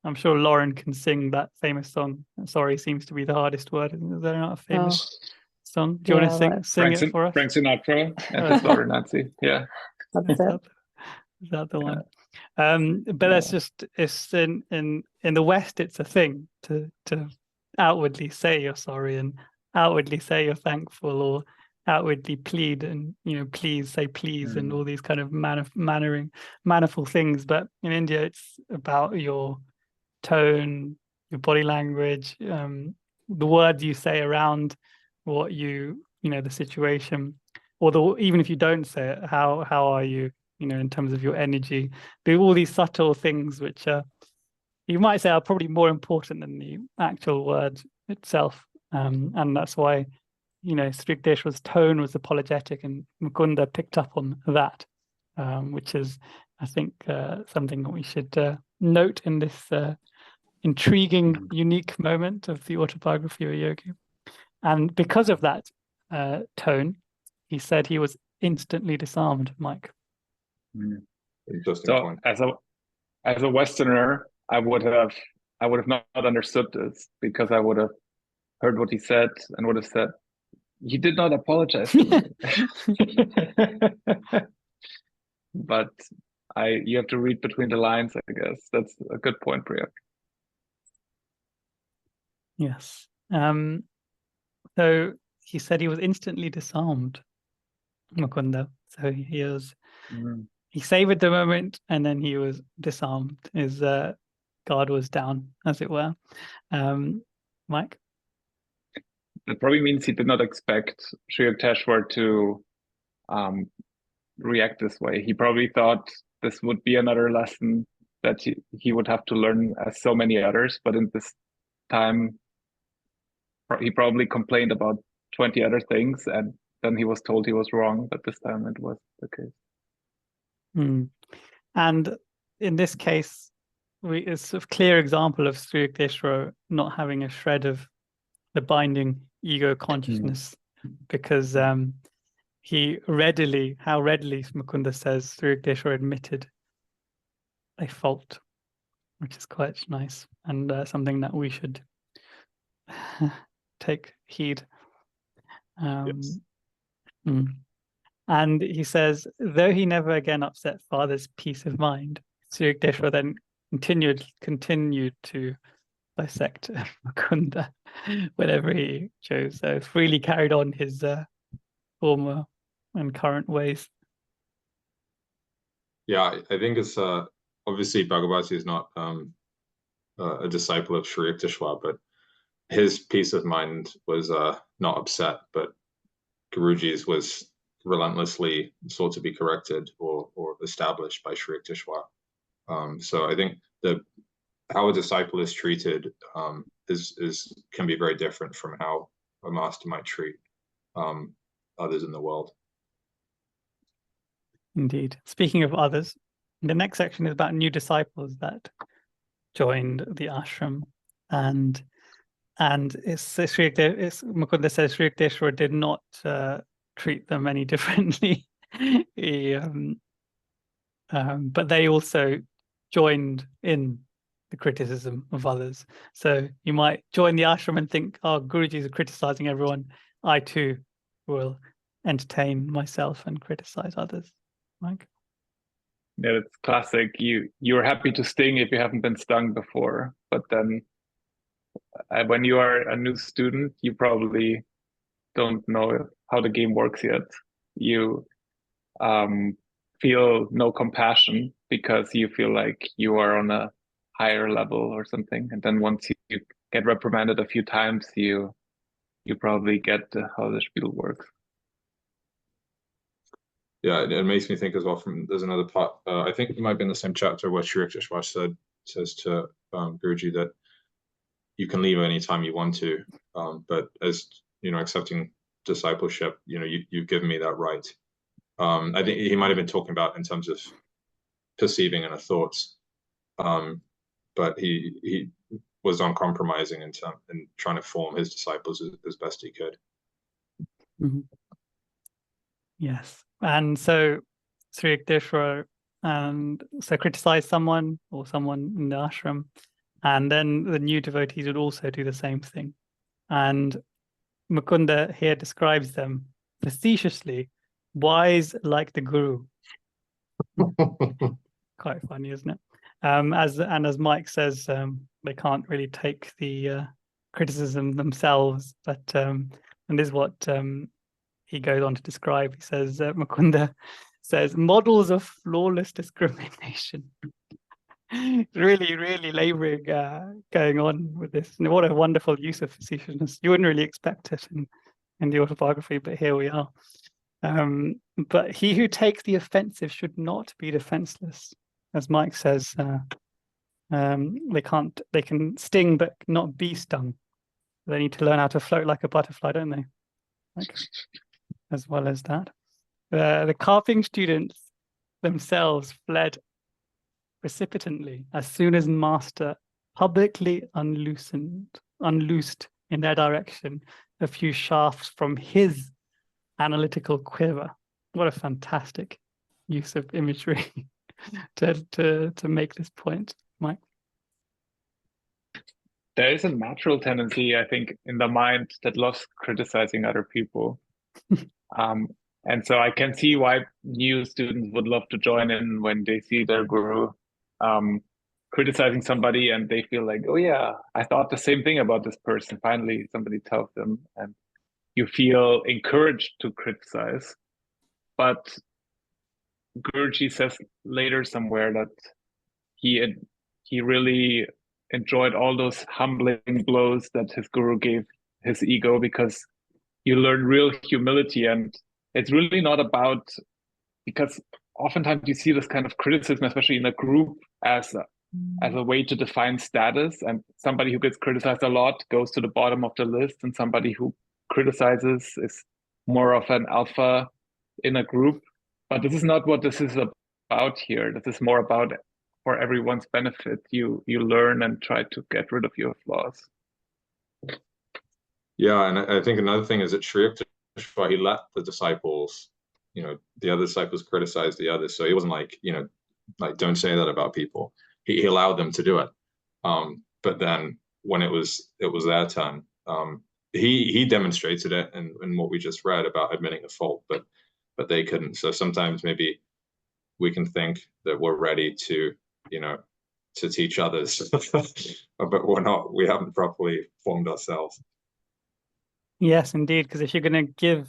I'm sure Lauren can sing that famous song. Sorry seems to be the hardest word. Is there not a famous song? Do you want to sing it for us? Frank Sinatra and Lauren Nancy. Yeah. That's it. Is that the one? But that's just, it's in the West, it's a thing to outwardly say you're sorry and outwardly say you're thankful, or outwardly plead and please say please and all these kind of manifold things. But in India, it's about your tone, your body language, the words you say around what the situation, or even if you don't say it, how are you, in terms of your energy. Do all these subtle things which you might say are probably more important than the actual word itself. And that's why, Sri Yukteswar's tone was apologetic, and Mukunda picked up on that, which is, I think, something that we should note in this intriguing, unique moment of the autobiography of a yogi. And because of that tone, he said he was instantly disarmed, Mike. Interesting So point. as a Westerner, I would have I would have not understood this, because I would have heard what he said and would have said, "He did not apologize to me." But you have to read between the lines, I guess. That's a good point, Priya. Yes. So he said he was instantly disarmed, Mukunda. So he savored the moment, and then he was disarmed. His guard was down, as it were. Mike? That probably means he did not expect Sri Yukteswar to react this way. He probably thought this would be another lesson that he would have to learn, as so many others. But in this time, he probably complained about 20 other things, and then he was told he was wrong. But this time it was the case. And in this case, it's a clear example of Sri Yukteswar not having a shred of the binding ego consciousness, because how readily Mukunda says Sri Yukteswar admitted a fault, which is quite nice, and something that we should take heed. Yes. And he says, though he never again upset father's peace of mind, Sri Yukteswar then continued to dissect Mukunda whenever he chose. So freely carried on his former and current ways. Yeah, I think it's obviously Bhagavati is not a disciple of Sri Yukteswar, but his peace of mind was not upset, but Guruji's was relentlessly sought to be corrected or established by Sri Yukteswar. So I think how a disciple is treated can be very different from how a master might treat others in the world. Indeed. Speaking of others, the next section is about new disciples that joined the ashram, and Mukunda says Sri Yukteswar did not treat them any differently. But they also joined in the criticism of others. So you might join the ashram and think, oh, Guruji is criticizing everyone. I too will entertain myself and criticize others. Mike? Yeah, it's classic. You're happy to sting if you haven't been stung before, but then when you are a new student, you probably don't know how the game works yet. You feel no compassion because you feel like you are on a higher level or something. And then once you get reprimanded a few times, you probably get how the spiel works. Yeah, it makes me think as well. There's another part. I think it might be in the same chapter where Sri Yukteswar says to Guruji that you can leave anytime you want to, but as you know, accepting discipleship, you've given me that right. I think he might have been talking about in terms of perceiving inner thoughts, but he was uncompromising in trying to form his disciples as best he could. Mm-hmm. Yes, and so Sri Yukteswar criticized someone or someone in the ashram, and then the new devotees would also do the same thing. And Mukunda here describes them facetiously, wise like the Guru. Quite funny, isn't it? As Mike says, they can't really take the criticism themselves, but and this is what he goes on to describe. He says, Mukunda says, models of flawless discrimination. Really, really laboring going on with this. And what a wonderful use of facetiousness. You wouldn't really expect it in the autobiography, but here we are. But he who takes the offensive should not be defenseless. As Mike says, they can sting but not be stung. They need to learn how to float like a butterfly, don't they? As well as that. The carving students themselves fled precipitately as soon as master publicly unloosed in their direction a few shafts from his analytical quiver. What a fantastic use of imagery to make this point, Mike. there is a natural tendency, I think, in the mind that loves criticizing other people. And so I can see why new students would love to join in when they see their guru criticizing somebody and they feel like, oh yeah, I thought the same thing about this person. Finally, somebody tells them, and you feel encouraged to criticize. But Guruji says later somewhere that he really enjoyed all those humbling blows that his guru gave his ego, because you learn real humility. And it's really not about, because oftentimes you see this kind of criticism, especially in a group, as a way to define status, and somebody who gets criticized a lot goes to the bottom of the list, and somebody who criticizes is more of an alpha in a group. But this is not what this is about here. This is more about, for everyone's benefit, you learn and try to get rid of your flaws. Yeah, and I think another thing is that Sri Yukteswar, he let the disciples, the other disciples criticize the others. So he wasn't like, like, don't say that about people. He allowed them to do it. But then when it was their turn, he demonstrated it in what we just read about admitting a fault, but they couldn't. So sometimes maybe we can think that we're ready to, to teach others, but we haven't properly formed ourselves. Yes, indeed. Because if you're going to give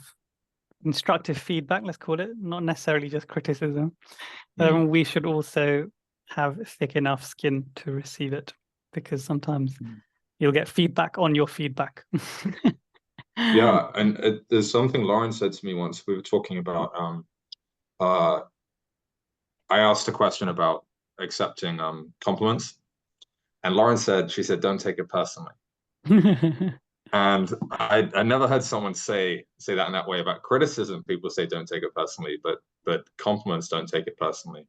constructive feedback, let's call it, not necessarily just criticism, we should also have thick enough skin to receive it, because sometimes you'll get feedback on your feedback. Yeah, and there's something Lauren said to me once. We were talking about, I asked a question about accepting compliments, and Lauren said, don't take it personally. And I never heard someone say that in that way about criticism. People say don't take it personally, but compliments, don't take it personally.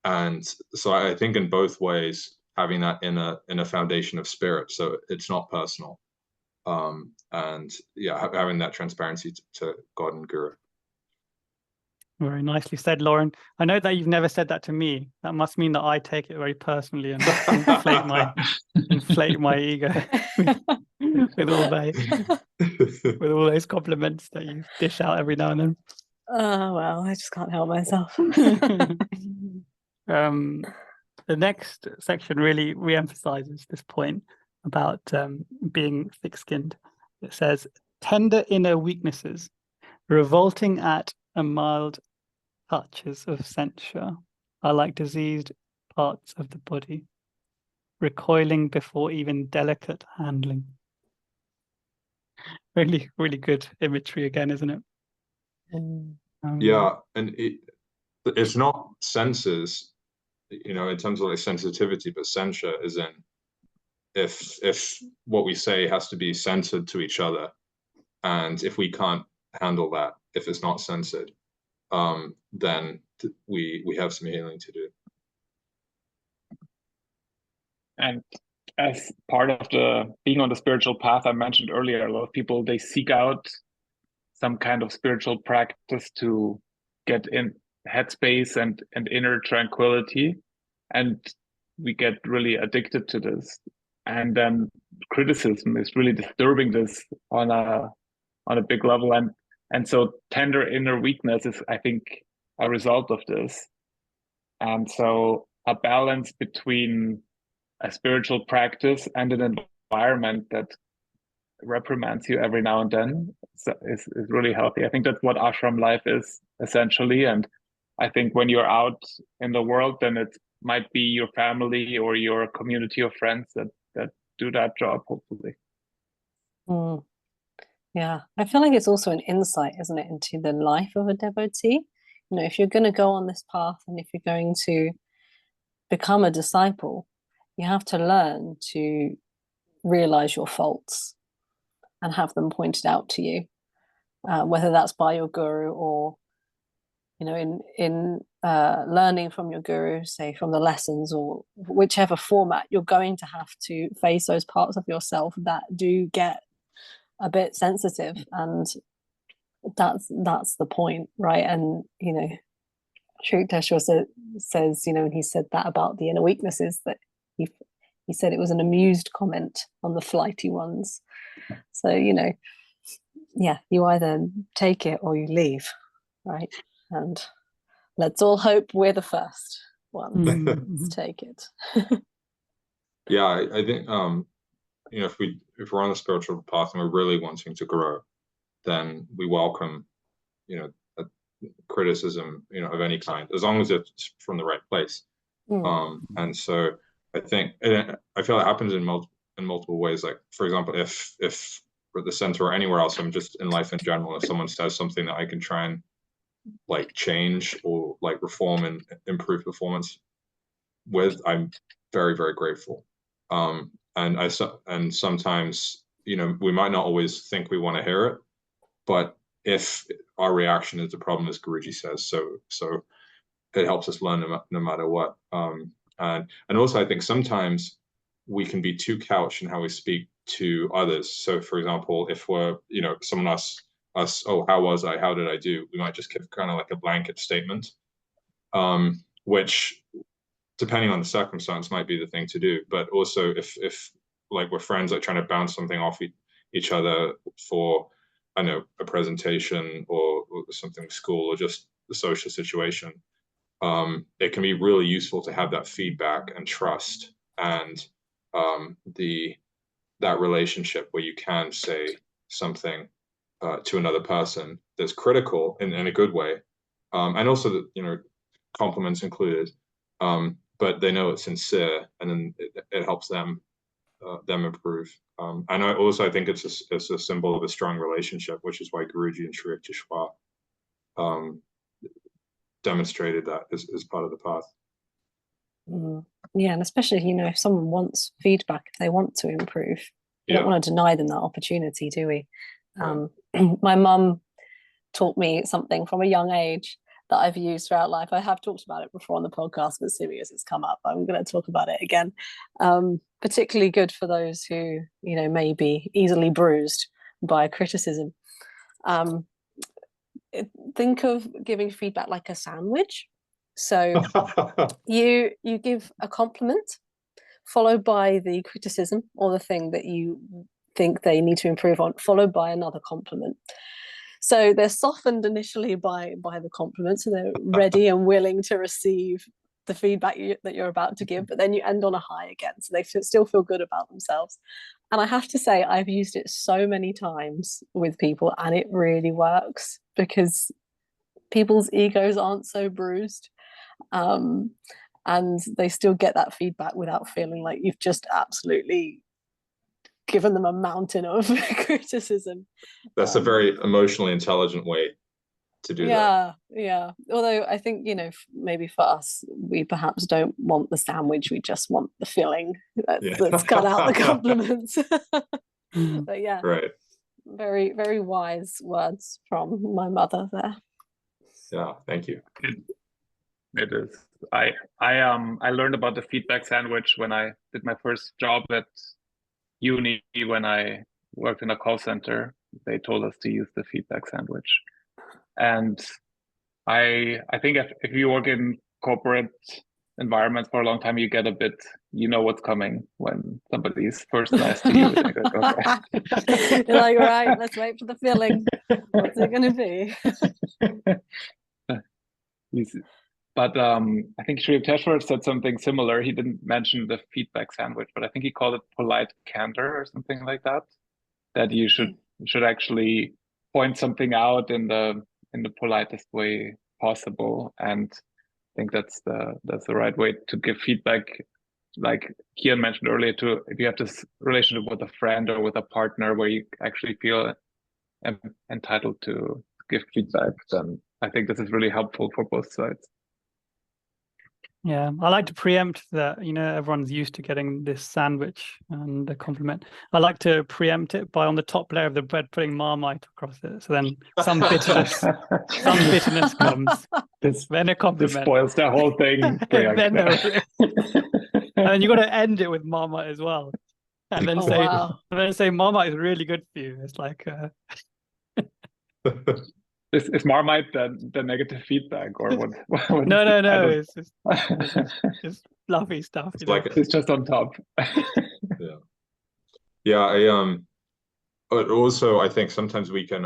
And so I think in both ways, having that in a foundation of spirit, so it's not personal, and yeah, having that transparency to God and Guru. Very nicely said, Lauren. I know that you've never said that to me. That must mean that I take it very personally and inflate my ego with all those compliments that you dish out every now and then. Oh well, I just can't help myself. The next section really re-emphasizes this point about being thick-skinned. It says, tender inner weaknesses, revolting at a mild touches of censure, are like diseased parts of the body, recoiling before even delicate handling. Really, really good imagery again, isn't it? Yeah, and it's not senses, in terms of like sensitivity, but censure is in if what we say has to be censored to each other, and if we can't handle that, if it's not censored, then we have some healing to do. And as part of the being on the spiritual path, I mentioned earlier, a lot of people, they seek out some kind of spiritual practice to get in headspace and inner tranquility, and we get really addicted to this. And then criticism is really disturbing this on a big level, and so tender inner weakness is, I think, a result of this. And so a balance between a spiritual practice and an environment that reprimands you every now and then is really healthy. I think that's what ashram life is, essentially. And I think when you're out in the world, then it might be your family or your community of friends that do that job, hopefully. Yeah, I feel like it's also an insight, isn't it, into the life of a devotee. If you're going to go on this path and if you're going to become a disciple, you have to learn to realize your faults and have them pointed out to you, whether that's by your guru or, in learning from your guru, say from the lessons or whichever format, you're going to have to face those parts of yourself that do get a bit sensitive, and that's the point, right? And Sri Yukteswar says, and he said that about the inner weaknesses, that he he said it was an amused comment on the flighty ones. So, yeah, you either take it or you leave, right? And let's all hope we're the first ones to take it. Yeah, I think if we're on the spiritual path and we're really wanting to grow, then we welcome a criticism of any kind, as long as it's from the right place. And so I think, and I feel it happens in multiple ways. Like, for example, if at the center or anywhere else, I'm just in life in general, if someone says something that I can try and like change or like reform and improve performance with, I'm very, very grateful. And sometimes, we might not always think we want to hear it, but if our reaction is the problem, as Guruji says, so it helps us learn no matter what. And also I think sometimes we can be too couched in how we speak to others. So for example, if we're, someone asks us, oh, how was I? How did I do? We might just give kind of like a blanket statement, which depending on the circumstance might be the thing to do. But also if like we're friends, like trying to bounce something off each other for, I know, a presentation or something with school or just the social situation, it can be really useful to have that feedback and trust and that relationship where you can say something to another person that's critical in a good way, and also compliments included, but they know it's sincere, and then it helps them improve. And I think it's a symbol of a strong relationship, which is why Guruji and Sri Yukteswar demonstrated that as part of the path. Yeah, and especially if someone wants feedback, if they want to improve, we don't want to deny them that opportunity, do we? My mum taught me something from a young age that I've used throughout life. I have talked about it before on the podcast, but seeing as it's come up, I'm going to talk about it again. Particularly good for those who may be easily bruised by criticism. Think of giving feedback like a sandwich. So you give a compliment followed by the criticism or the thing that you think they need to improve on, followed by another compliment. So they're softened initially by the compliment, so they're ready and willing to receive the feedback that you're about to give, but then you end on a high again, so they still feel good about themselves. And I have to say, I've used it so many times with people, and it really works because people's egos aren't so bruised, and they still get that feedback without feeling like you've just absolutely given them a mountain of criticism. That's a very emotionally intelligent way to do that. Yeah. Although I think, maybe for us, we perhaps don't want the sandwich. We just want the filling. Let's cut out the compliments. But yeah, right. Very, very wise words from my mother there. Yeah, thank you. It is. I learned about the feedback sandwich when I did my first job at uni. When I worked in a call center, they told us to use the feedback sandwich. And I think if you work in corporate environments for a long time, you get a bit, what's coming when somebody's first nice to you. You're like, right, let's wait for the filling. What's it going to be? But I think Sri Yukteswar said something similar. He didn't mention the feedback sandwich, but I think he called it polite candor or something like that. That you should actually point something out in the politest way possible, and I think that's the right way to give feedback. Like Cian mentioned earlier, if you have this relationship with a friend or with a partner where you actually feel entitled to give feedback, then I think this is really helpful for both sides. Yeah, I like to preempt that, everyone's used to getting this sandwich and a compliment. I like to preempt it by on the top layer of the bread putting Marmite across it. So then some bitterness comes. Then a compliment. This spoils the whole thing. And then you got to end it with Marmite as well. And then say Marmite is really good for you. It's like Is Marmite the negative feedback or what? No. It's fluffy stuff. It's You know? like It's just on top. yeah. But also I think sometimes we can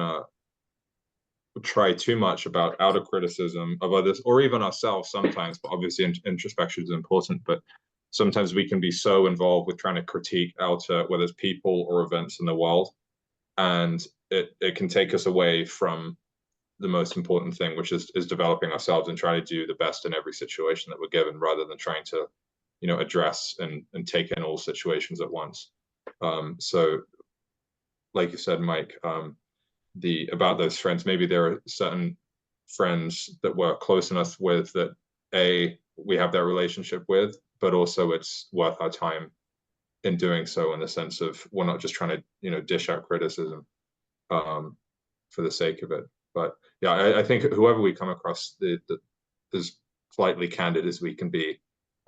try too much about outer criticism of others or even ourselves sometimes, but obviously introspection is important. But sometimes we can be so involved with trying to critique outer, whether it's people or events in the world, and it can take us away from the most important thing, which is developing ourselves and trying to do the best in every situation that we're given, rather than trying to, you know, address and take in all situations at once. So like you said, Mike, about those friends, maybe there are certain friends that we're close enough with that we have that relationship with, but also it's worth our time in doing so, in the sense of we're not just trying to, you know, dish out criticism for the sake of it. But yeah, I think whoever we come across, as politely candid as we can be,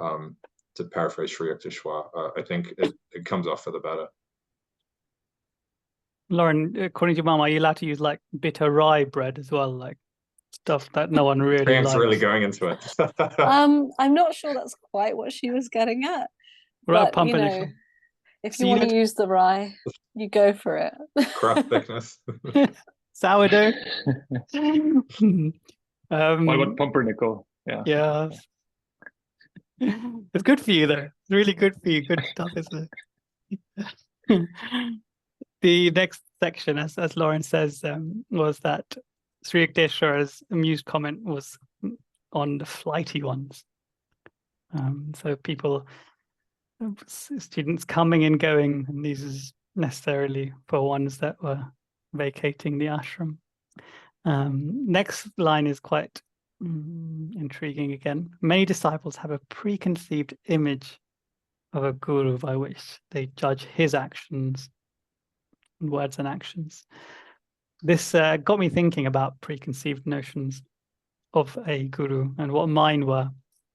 to paraphrase Sri Yukteswar, I think it comes off for the better. Lauren, according to your mum, are you allowed to use like bitter rye bread as well, like stuff that no one really Thanks likes? for really going into it. I'm not sure that's quite what she was getting at. Without But, you pumping know, it. if you want to use the rye, you go for it. Craft thickness. Sourdough. What about pumpernickel? Yeah. Yeah. It's good for you though. It's really good for you. Good stuff, isn't it? The next section, as Lauren says, was that Sri Yukteswar's amused comment was on the flighty ones. So people, students coming and going, and these is necessarily for ones that were vacating the ashram. Next line is quite intriguing again. Many disciples have a preconceived image of a guru by which they judge his actions, words and actions. This got me thinking about preconceived notions of a guru and what mine were.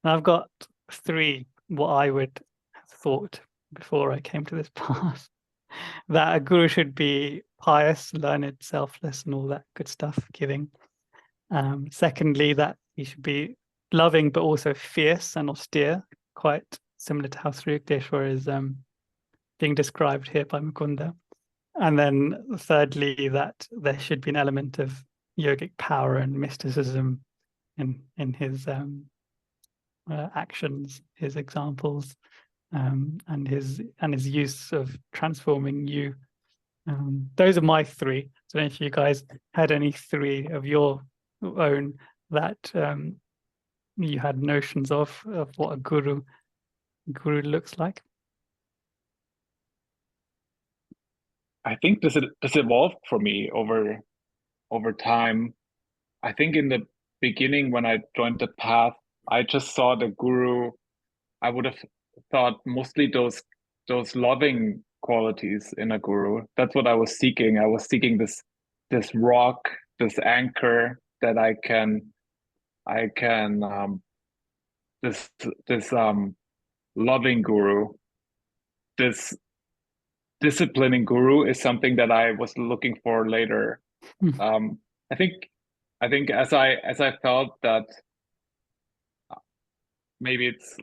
And I've got 3 what I would have thought before I came to this path. That a guru should be pious, learned, selfless, and all that good stuff, giving. Secondly, that he should be loving but also fierce and austere, quite similar to how Sri Yukteswar is being described here by Mukunda. And then thirdly, that there should be an element of yogic power and mysticism in his actions, his examples, and his use of transforming you. Those are my 3. So I don't know if you guys had any 3 of your own that you had notions of what a guru looks like. I think this evolved for me over time. I think in the beginning, when I joined the path, I just saw the guru. I would have thought mostly those loving qualities in a guru. That's what I was seeking. I was seeking this rock, this anchor that I can this loving guru, this disciplining guru is something that I was looking for later. I think as I felt that maybe it's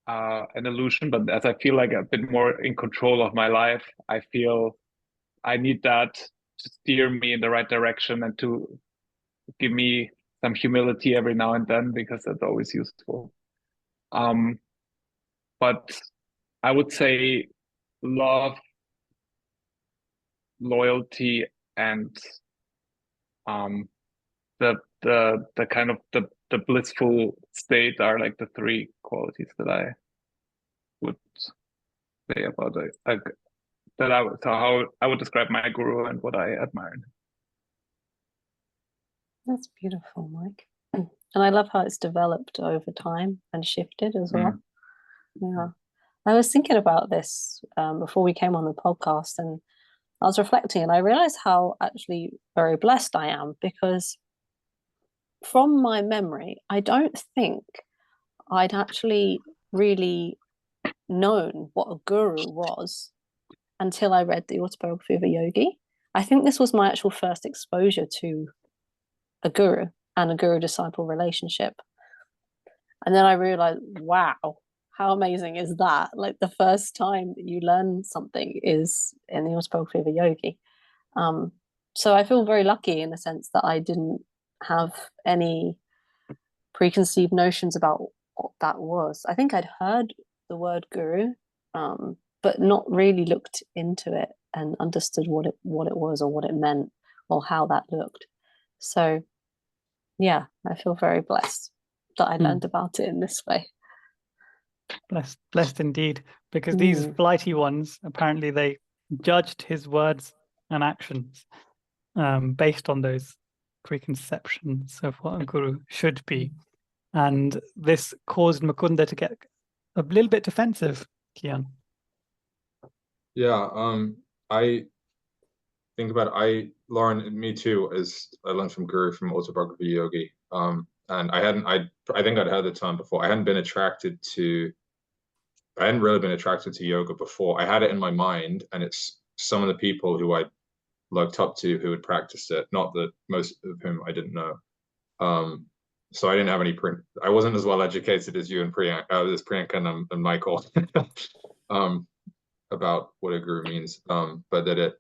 an illusion, but as I feel like a bit more in control of my life, I feel I need that to steer me in the right direction and to give me some humility every now and then, because that's always useful. But I would say love, loyalty, and the kind of the blissful state are like the 3 qualities that I would say about how I would describe my guru and what I admired. That's beautiful, Mike. And I love how it's developed over time and shifted as well. Yeah. I was thinking about this before we came on the podcast, and I was reflecting, and I realized how actually very blessed I am, because from my memory, I don't think I'd actually really known what a guru was until I read the Autobiography of a Yogi. I think this was my actual first exposure to a guru and a guru-disciple relationship. And then I realized, wow, how amazing is that? Like the first time that you learn something is in the Autobiography of a Yogi. So I feel very lucky in the sense that I didn't have any preconceived notions about what that was. I think I'd heard the word guru, but not really looked into it and understood what it was or what it meant or how that looked. So yeah, I feel very blessed that I learned about it in this way. Blessed indeed, because these flighty ones, apparently they judged his words and actions based on those preconceptions of what a guru should be. And this caused Mukunda to get a little bit defensive, Cian. Yeah, I think about it, Lauren, me too, as I learned from Guru from Autobiography Yogi. And I think I'd heard the term before. I hadn't really been attracted to yoga before. I had it in my mind, and it's some of the people who I looked up to who had practiced it, not that most of whom I didn't know. So I didn't have I wasn't as well educated as you and Priyanka and Michael about what a guru means, but that it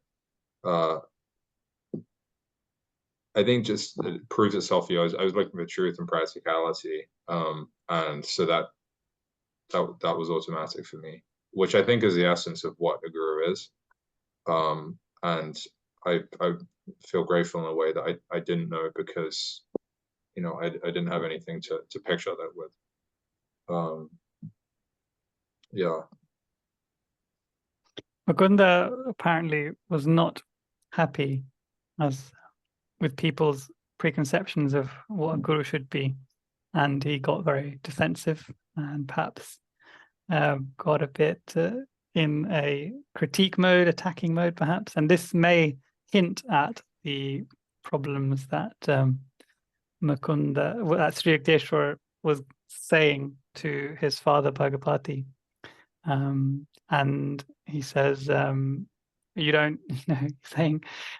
I think just it proves itself. I was looking for truth and practicality, and so that was automatic for me, which I think is the essence of what a guru is. And I feel grateful in a way that I didn't know, because I didn't have anything to picture that with. Yeah. Mukunda apparently was not happy with people's preconceptions of what a guru should be, and he got very defensive and perhaps got a bit in a critique mode, attacking mode perhaps, and this may hint at the problems that that Sri Yukteswar was saying to his father Bhagapati. And he says, saying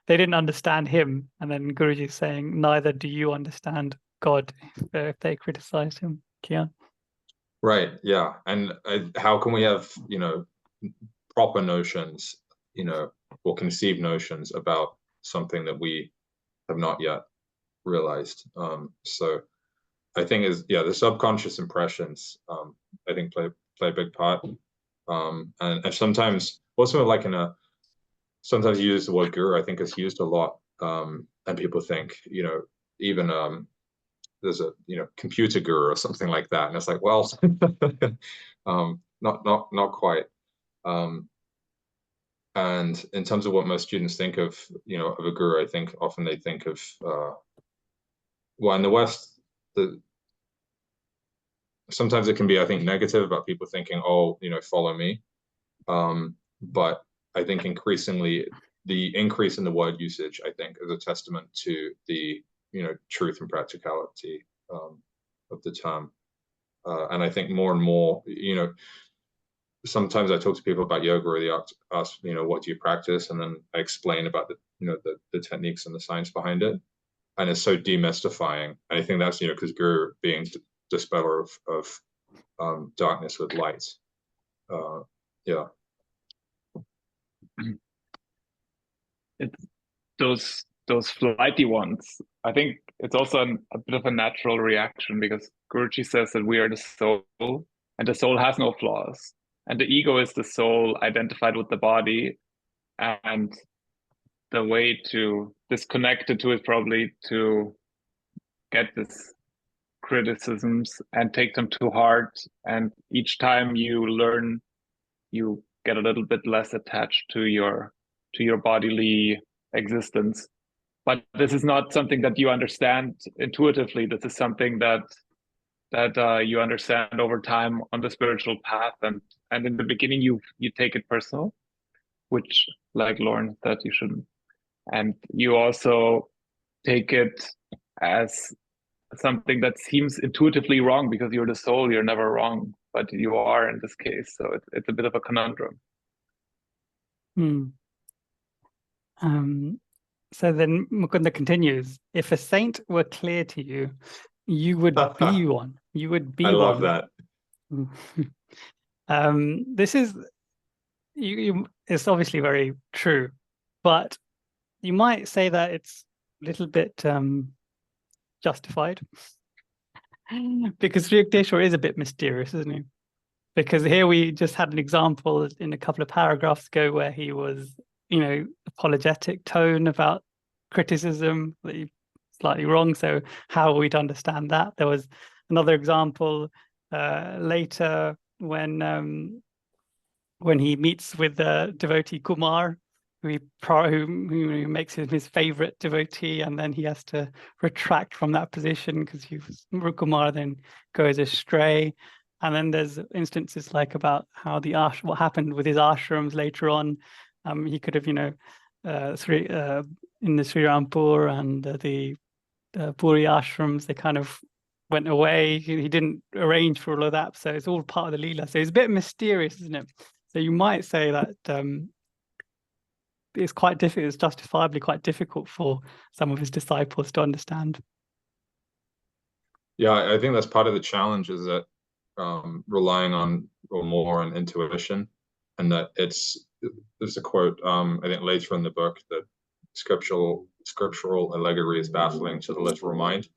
they didn't understand him, and then Guruji saying, neither do you understand God, if they criticized him. Cian? Right, yeah. And how can we have proper notions, or conceived notions about something that we have not yet realized? So I think the subconscious impressions I think play a big part. And sometimes also, like sometimes you use the word guru, I think it's used a lot, and people think even there's a computer guru or something like that, and it's like, well, not quite. And in terms of what most students think of of a guru, I think often they think of well, in the West, sometimes it can be, I think, negative about people thinking, oh, follow me. But I think increasingly the increase in the word usage, I think, is a testament to the truth and practicality of the term. And I think more and more, sometimes I talk to people about yoga, or they ask, what do you practice? And then I explain about the techniques and the science behind it. And it's so demystifying. And I think that's, because Guru being dispeller of darkness with light. Yeah. It's those flighty ones. I think it's also a bit of a natural reaction, because Guruji says that we are the soul, and the soul has no flaws, and the ego is the soul identified with the body, and the way to disconnect it to is probably to get this criticisms and take them to heart, and each time you learn, you get a little bit less attached to your bodily existence. But this is not something that you understand intuitively. This is something that you understand over time on the spiritual path, and in the beginning you take it personal, which, like Lauren said, you shouldn't. And you also take it as something that seems intuitively wrong, because you're the soul, you're never wrong, but you are in this case. So it's a bit of a conundrum. So then Mukunda continues, if a saint were clear to you, you would be one. you would be I love one. that. This is it's obviously very true, but you might say that it's a little bit justified because Sri Yukteswar is a bit mysterious, isn't he? Because here we just had an example in a couple of paragraphs ago where he was, apologetic tone about criticism that he slightly wrong. So how are we to understand that? There was another example later when he meets with the devotee Kumar, who makes him his favorite devotee, and then he has to retract from that position because Kumar then goes astray. And then there's instances like about how what happened with his ashrams later on. He could have, in the Sri Rampur and the Puri ashrams, they kind of went away. He didn't arrange for all of that, so it's all part of the Leela. So it's a bit mysterious, isn't it? So you might say that it's quite difficult. It's justifiably quite difficult for some of his disciples to understand. Yeah, I think that's part of the challenge, is that relying on or more on intuition, and that there's a quote I think later in the book that scriptural allegory is baffling to the literal mind.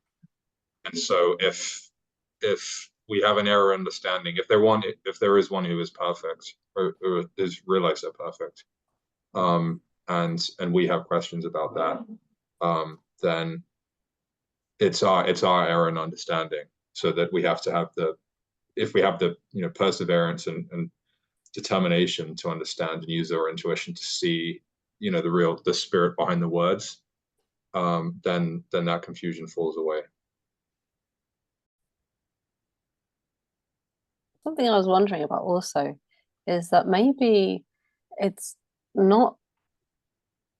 And so if we have an error understanding, if there is one who is perfect or is realized they're perfect, and we have questions about that, then it's our error in understanding, so that we have to have if we have the perseverance and determination to understand and use our intuition to see the spirit behind the words, then that confusion falls away. Something I was wondering about also is that maybe it's not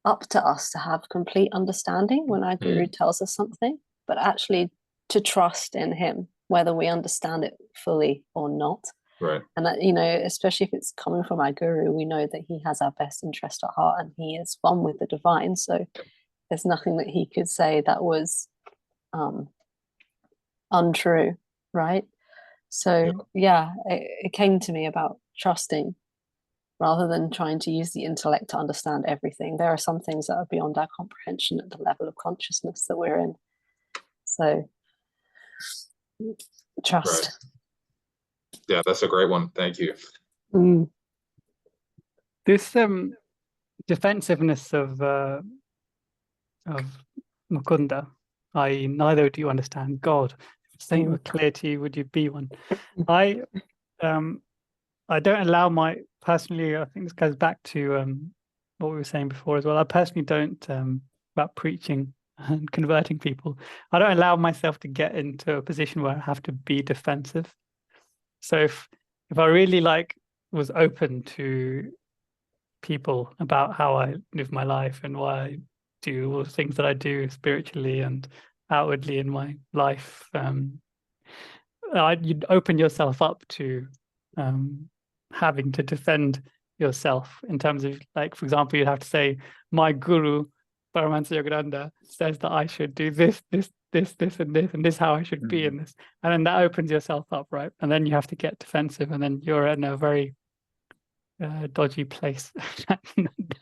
up to us to have complete understanding when our guru tells us something, but actually to trust in him, whether we understand it fully or not. Right. And that, especially if it's coming from our guru, we know that he has our best interest at heart and he is one with the divine. So there's nothing that he could say that was untrue, right? So it came to me about trusting rather than trying to use the intellect to understand everything. There are some things that are beyond our comprehension at the level of consciousness that we're in. So trust. Right. Yeah, that's a great one. Thank you. This defensiveness of Mukunda, i.e., neither do you understand God. If something were clear to you, would you be one? I don't allow personally, I think this goes back to what we were saying before as well. I personally don't, about preaching and converting people, I don't allow myself to get into a position where I have to be defensive. So if I really was open to people about how I live my life and why I do all the things that I do spiritually and outwardly in my life, you'd open yourself up to having to defend yourself in terms of, for example, you'd have to say, my guru Paramahansa Yogananda says that I should do this, and this, and this how I should be in this. And then that opens yourself up, right? And then you have to get defensive, and then you're in a very dodgy place.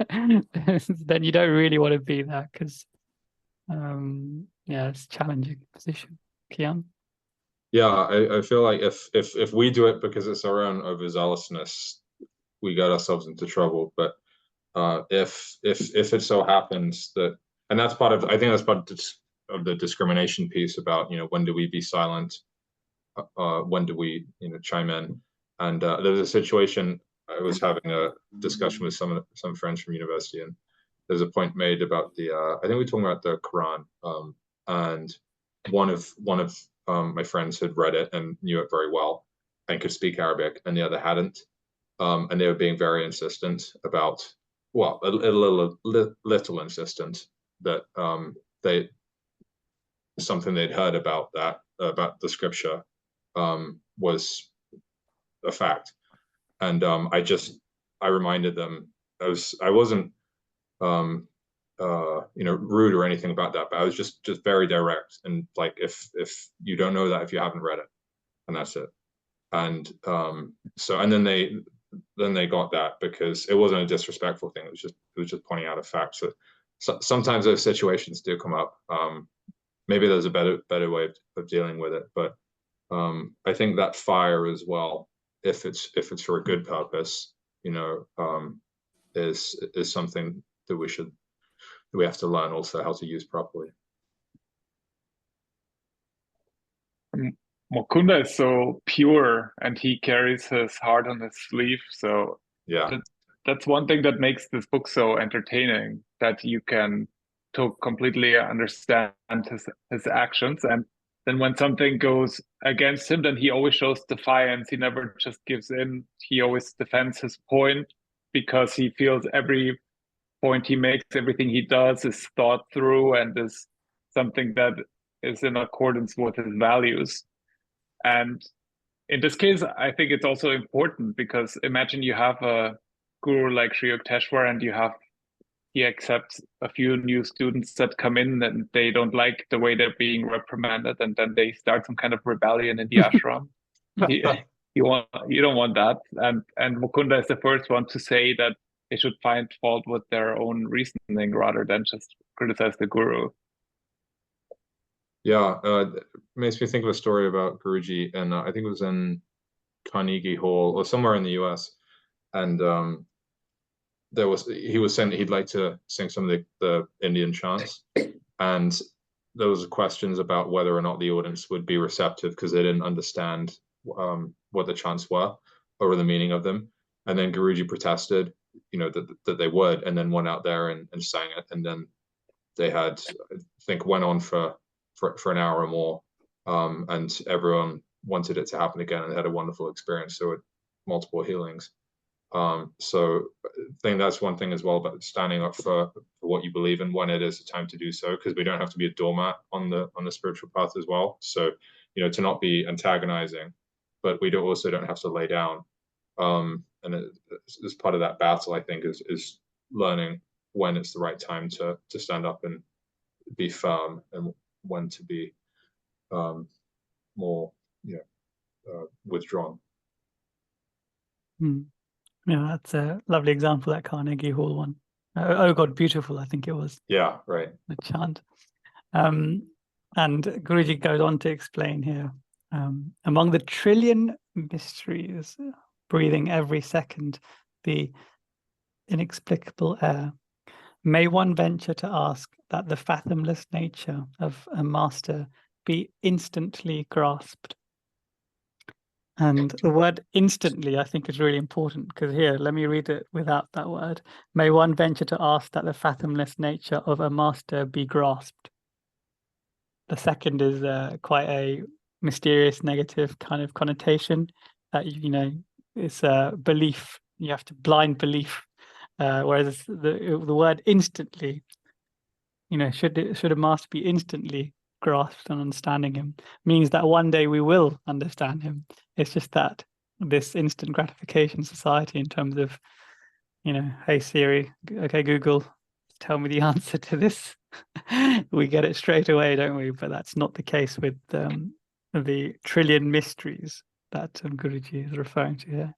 Then you don't really want to be there because, it's a challenging position. Cian? Yeah, I feel like if we do it because it's our own overzealousness, we got ourselves into trouble. But if it so happens that, and that's part of, I think that's part of the discrimination piece about, when do we be silent, when do we chime in. And there was a situation, I was having a discussion with some friends from university, and there's a point made about I think we were talking about the Quran, and one of my friends had read it and knew it very well and could speak Arabic, and the other hadn't, and they were being very insistent about, well, a little insistent that something they'd heard about the scripture was a fact. And I reminded them, I wasn't rude or anything about that, but I was just very direct, and if you don't know that, if you haven't read it, and that's it. And and then they got that because it wasn't a disrespectful thing. It was just pointing out a fact. So sometimes those situations do come up. Maybe there's a better way of dealing with it, but I think that fire as well, if it's for a good purpose, is something that we have to learn also how to use properly. Mukunda is so pure, and he carries his heart on his sleeve. So yeah, that's one thing that makes this book so entertaining, that you can to completely understand his actions. And then when something goes against him, then he always shows defiance. He never just gives in. He always defends his point, because he feels every point he makes, everything he does is thought through and is something that is in accordance with his values. And in this case, I think it's also important, because imagine you have a guru like Sri Yukteswar, and he accepts a few new students that come in and they don't like the way they're being reprimanded, and then they start some kind of rebellion in the ashram. You don't want that. And Mukunda is the first one to say that they should find fault with their own reasoning rather than just criticize the guru. Yeah, it makes me think of a story about Guruji, and I think it was in Carnegie Hall or somewhere in the US, and he was saying that he'd like to sing some of the Indian chants, and there was questions about whether or not the audience would be receptive because they didn't understand what the chants were or the meaning of them. And then Guruji protested, that they would, and then went out there and sang it, and then they had, I think, went on for an hour or more, and everyone wanted it to happen again, and they had a wonderful experience. So multiple healings. So I think that's one thing as well, about standing up for what you believe in when it is the time to do so, because we don't have to be a doormat on the spiritual path as well. So to not be antagonizing, but we also don't have to lay down. And as part of that battle, I think, is learning when it's the right time to stand up and be firm, and when to be more withdrawn. Yeah, that's a lovely example, that Carnegie Hall one. Oh God, beautiful, I think it was. Yeah, right. The chant. And Guruji goes on to explain here, among the trillion mysteries, breathing every second the inexplicable air, may one venture to ask that the fathomless nature of a master be instantly grasped. And the word instantly, I think, is really important, because here, let me read it without that word. May one venture to ask that the fathomless nature of a master be grasped. The second is quite a mysterious, negative kind of connotation, that, it's a belief. You have to blind belief. Whereas the word instantly, should a master be instantly grasped and understanding him, means that one day we will understand him. It's just that this instant gratification society, in terms of, hey Siri, okay Google, tell me the answer to this. We get it straight away, don't we? But that's not the case with the trillion mysteries that Guruji is referring to here.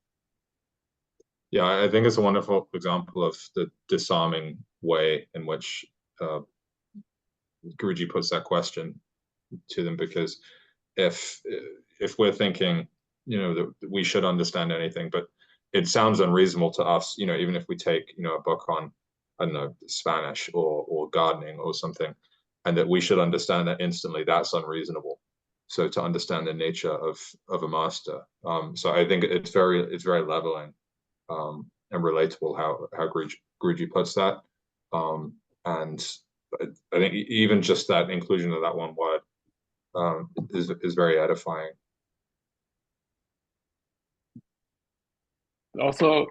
Yeah, I think it's a wonderful example of the disarming way in which Guruji puts that question to them, because if we're thinking, that we should understand anything, but it sounds unreasonable to us, even if we take, a book on, I don't know, Spanish or gardening or something, and that we should understand that instantly, that's unreasonable. So to understand the nature of a master, so I think it's very leveling and relatable how Guruji puts that, and I think even just that inclusion of that one word is very edifying. Also,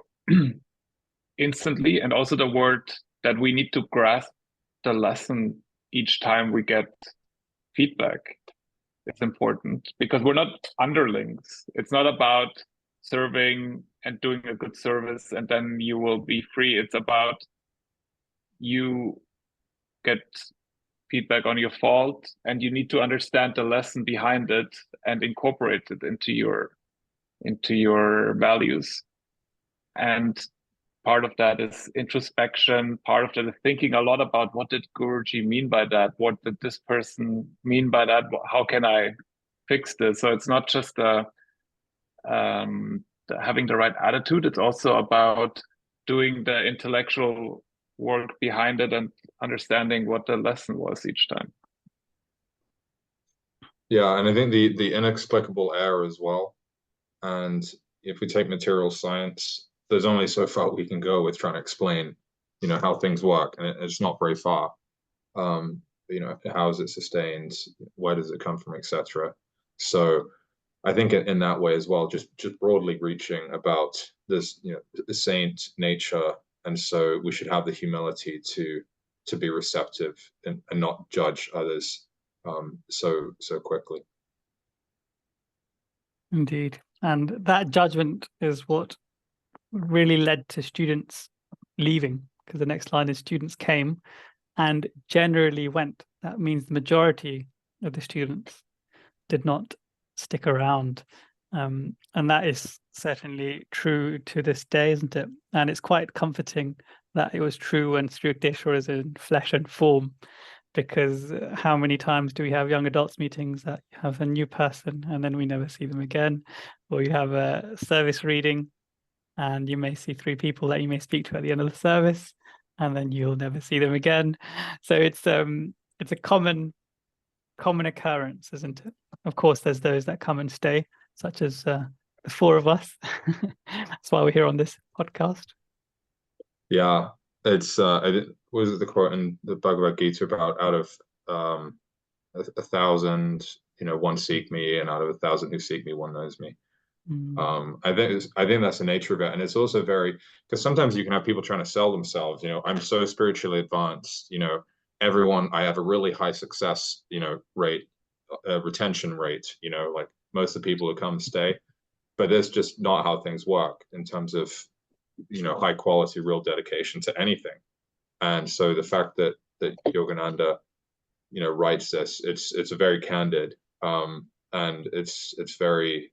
instantly, and also the word that we need to grasp the lesson each time we get feedback. It's important, because we're not underlings. It's not about serving and doing a good service and then you will be free. It's about you get feedback on your fault, and you need to understand the lesson behind it and incorporate it into your values. And part of that is introspection. Part of that is thinking a lot about, what did Guruji mean by that? What did this person mean by that? How can I fix this? So it's not just having the right attitude. It's also about doing the intellectual work behind it and understanding what the lesson was each time. Yeah, and I think the inexplicable error as well. And if we take material science, there's only so far we can go with trying to explain, how things work, and it's not very far. How is it sustained? Where does it come from, etc. So I think in that way as well, just broadly reaching about this, the saint nature, and so we should have the humility to be receptive and not judge others so quickly. Indeed. And that judgment is what really led to students leaving, because the next line is students came and generally went. That means the majority of the students did not stick around. And that is certainly true to this day, isn't it? And it's quite comforting that it was true when Sri Yukteswar is in flesh and form, because how many times do we have young adults meetings that you have a new person and then we never see them again, or you have a service reading and you may see 3 people that you may speak to at the end of the service, and then you'll never see them again. So it's a common occurrence, isn't it? Of course, there's those that come and stay, such as the 4 of us. That's why we're here on this podcast. Yeah, it's was it the quote in the Bhagavad Gita about, out of 1,000, one seek me, and out of 1,000 who seek me, one knows me. I think that's the nature of it. And it's also because sometimes you can have people trying to sell themselves. I'm so spiritually advanced, I have a really high success rate, retention rate, like most of the people who come stay, but that's just not how things work in terms of high quality, real dedication to anything. And so the fact that Yogananda writes this, it's very candid, and it's very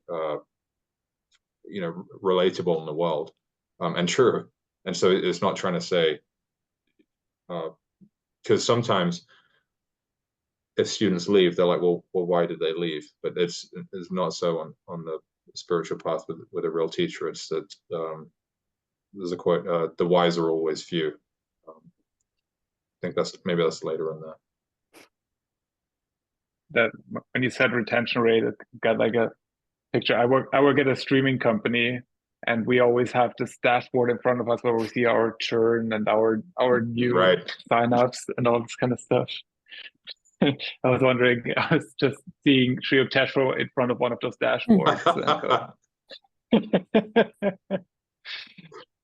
relatable in the world, and true. And so it's not trying to say, because sometimes if students leave, they're like, well, why did they leave? But it's not so on the spiritual path with a real teacher. It's that there's a quote, the wise are always few. I think that's later in there. That when you said retention rate, it got like a picture. I work at a streaming company, and we always have this dashboard in front of us where we see our churn and our new signups and all this kind of stuff. I was wondering, I was just seeing Sri Yukteswar in front of one of those dashboards.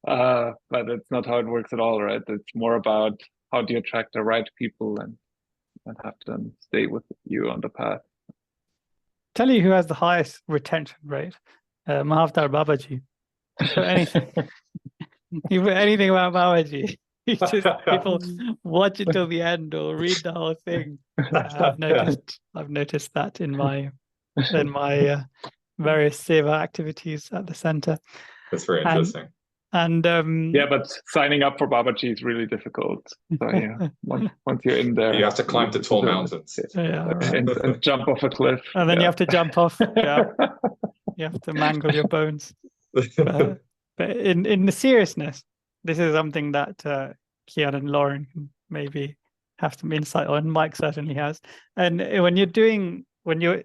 But it's not how it works at all, right? It's more about how do you attract the right people and have them stay with you on the path. Tell you who has the highest retention rate, Mahavtar Babaji. You put anything about Babaji, people watch it till the end or read the whole thing. I've noticed that in my various seva activities at the center. That's very interesting. And yeah, but signing up for Babaji is really difficult. So yeah, once you're in there, you have to climb to tall mountains, and jump off a cliff, and then you have to jump off. Yeah, you have to mangle your bones. But in the seriousness, this is something that Cian and Lauren maybe have some insight on. Mike certainly has. And when you're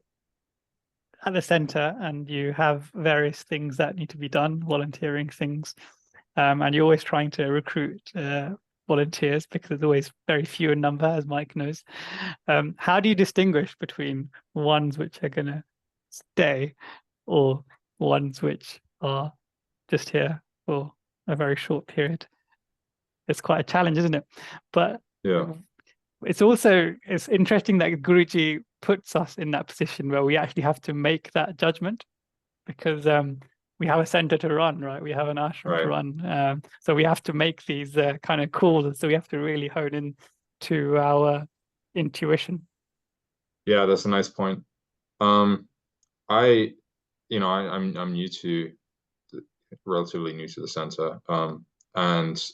at the center and you have various things that need to be done, volunteering things, and you're always trying to recruit volunteers because there's always very few in number, as Mike knows. How do you distinguish between ones which are going to stay or ones which are just here for a very short period? It's quite a challenge, isn't it? But yeah, it's interesting that Guruji puts us in that position where we actually have to make that judgment, because we have a center to run, right? We have an ashram to run. So we have to make these kind of calls. So we have to really hone in to our intuition? Yeah, that's a nice point. I'm relatively new to the center, and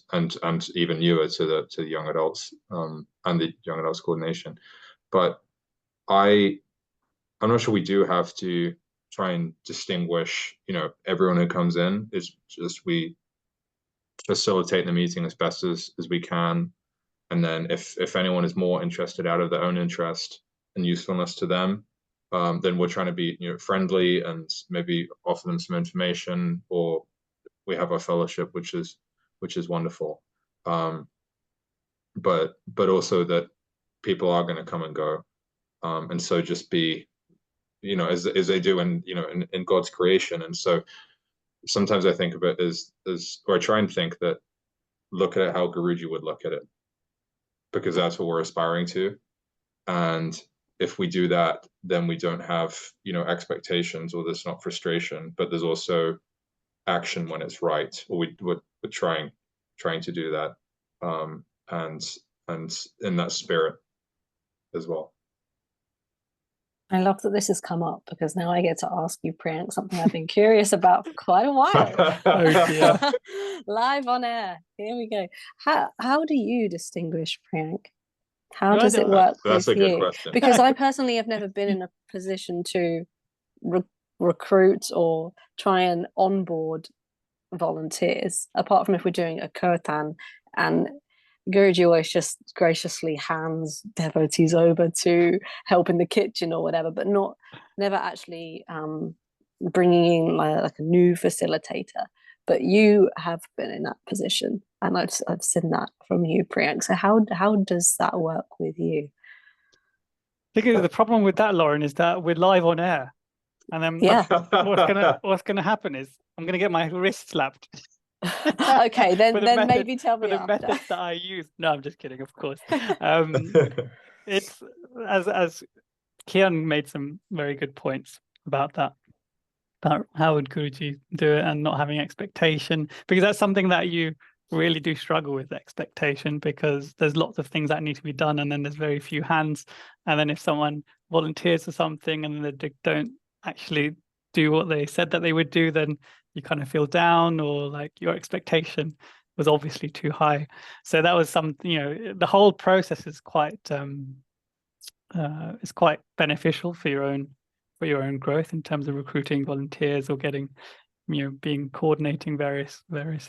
even newer to the young adults, and the young adults coordination. But I'm not sure we do have to try and distinguish, everyone who comes in. It's just we facilitate the meeting as best as we can. And then if anyone is more interested out of their own interest and usefulness to them, then we're trying to be, friendly and maybe offer them some information, or we have our fellowship, which is wonderful. But also that people are going to come and go. And so just be, as they do in God's creation. And so sometimes I think of it or I try and think that, look at it how Guruji would look at it, because that's what we're aspiring to. And if we do that, then we don't have, expectations, or there's not frustration, but there's also action when it's right, or we're trying to do that, and in that spirit as well. I love that this has come up, because now I get to ask you, Priyank, something I've been curious about for quite a while. Oh dear. Live on air. Here we go. How do you distinguish, Priyank? How Well, does it work That's with a good you? question. Because I personally have never been in a position to recruit or try and onboard volunteers, apart from if we're doing a kirtan, and Guruji always just graciously hands devotees over to help in the kitchen or whatever, but never actually bringing in like a new facilitator. But you have been in that position, and I've seen that from you, Priyank. So how does that work with you? Because the problem with that, Lauren, is that we're live on air, and then what's gonna happen is I'm gonna get my wrist slapped. Okay, then maybe tell me for the after. methods that I use. No, I'm just kidding, of course. It's as Cian made some very good points about that. About how would Guruji do it, and not having expectation, because that's something that you really do struggle with, expectation, because there's lots of things that need to be done, and then there's very few hands, and then if someone volunteers for something and then they don't actually do what they said that they would do, then you kind of feel down, or like your expectation was obviously too high. So that was something, the whole process is quite beneficial for your own growth in terms of recruiting volunteers or getting, being coordinating various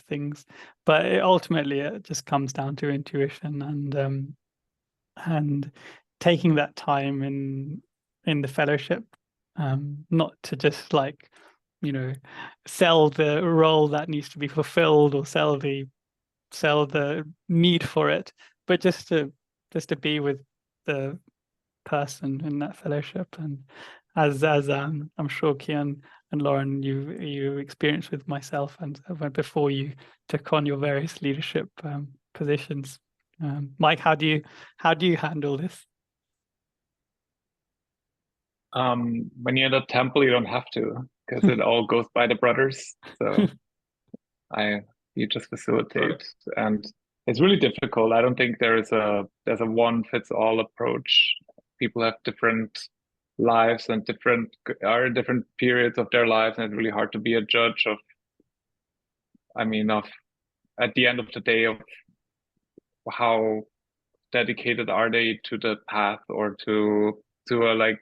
things. But ultimately it just comes down to intuition and taking that time in the fellowship, not to just like, sell the role that needs to be fulfilled, or sell the need for it, but just to be with the person in that fellowship. And as I'm sure Cian and Lauren, you experienced with myself, and before you took on your various leadership positions. Mike, how do you handle this? When you're in the temple, you don't have to, because it all goes by the brothers. So you just facilitate, and it's really difficult. I don't think there's a one fits all approach. People have different lives and different periods of their lives, and it's really hard to be a judge of at the end of the day, of how dedicated are they to the path, or to like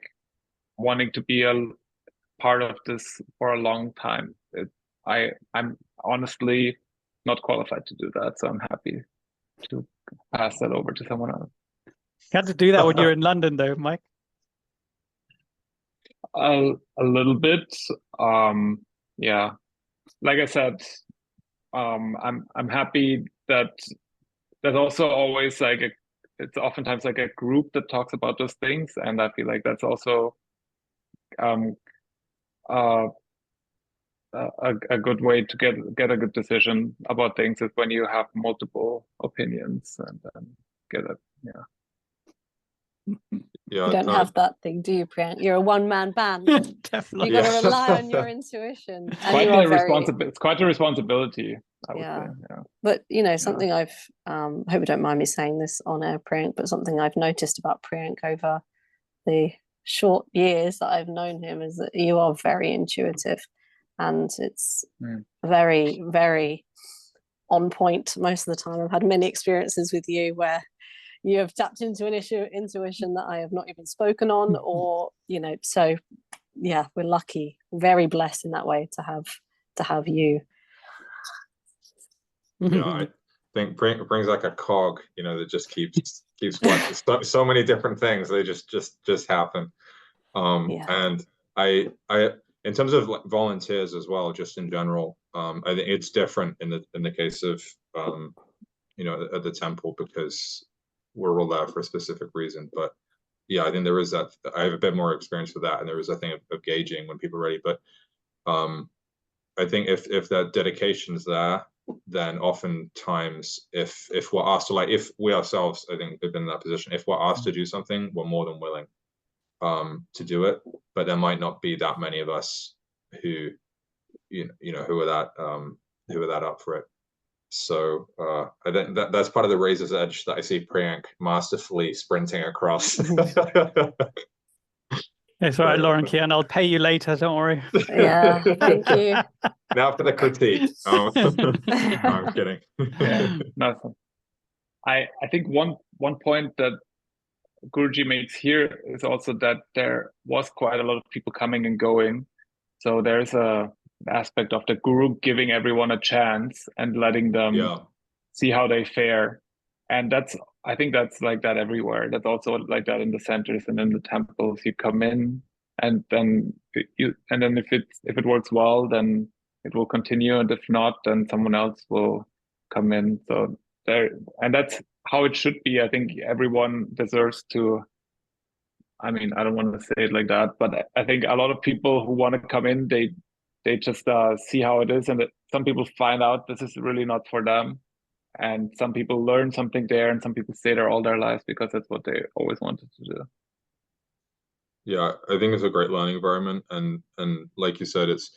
wanting to be a part of this for a long time. I'm honestly not qualified to do that, so I'm happy to pass that over to someone else. You had to do that when you're in London, though, Mike. A little bit, yeah. Like I said, I'm happy that there's also always it's oftentimes like a group that talks about those things, and I feel like that's also a good way to get a good decision about things, is when you have multiple opinions and then get it. Yeah. Yeah, You don't have that thing, do you, Priyank? You're a one-man band. Definitely. You've got to rely on your intuition. It's And quite you a are very, it's quite a responsibility, I would Yeah. say. Yeah. but something I've I hope you don't mind me saying this on air, Priyank, but something I've noticed about Priyank over the short years that I've known him is that you are very intuitive, and it's very, very on point most of the time. I've had many experiences with you where you have tapped into an intuition that I have not even spoken on, or so yeah, we're lucky, very blessed in that way to have you. Yeah, I think brings like a cog, that just keeps working. So many different things, they just happen. And I in terms of like volunteers as well, just in general, I think it's different in the case of at the temple, because we're all there for a specific reason. But yeah, I think there is that. I have a bit more experience with that, and there is a thing of gauging when people are ready. But I think if that dedication's there, then oftentimes if we're asked to, like, if we ourselves, I think, have been in that position, if we're asked to do something, we're more than willing to do it. But there might not be that many of us who who are that up for it. So I think that's part of the razor's edge that I see Priyank masterfully sprinting across. It's all right, Lauren Cian. I'll pay you later. Don't worry. Yeah, thank you. Now for the critique. No, I'm kidding. Yeah, nothing. I think one point that Guruji makes here is also that there was quite a lot of people coming and going. So there's a aspect of the guru giving everyone a chance and letting them see how they fare. And I think that's like that everywhere. That's also like that in the centers and in the temples. You come in, and then if it works well, then it will continue, and if not, then someone else will come in. So that's how it should be. I think everyone deserves to. I mean, I don't want to say it like that, but I think a lot of people who want to come in, they just see how it is, and some people find out this is really not for them, and some people learn something there, and some people stay there all their lives because that's what they always wanted to do. Yeah, I think it's a great learning environment, and like you said, it's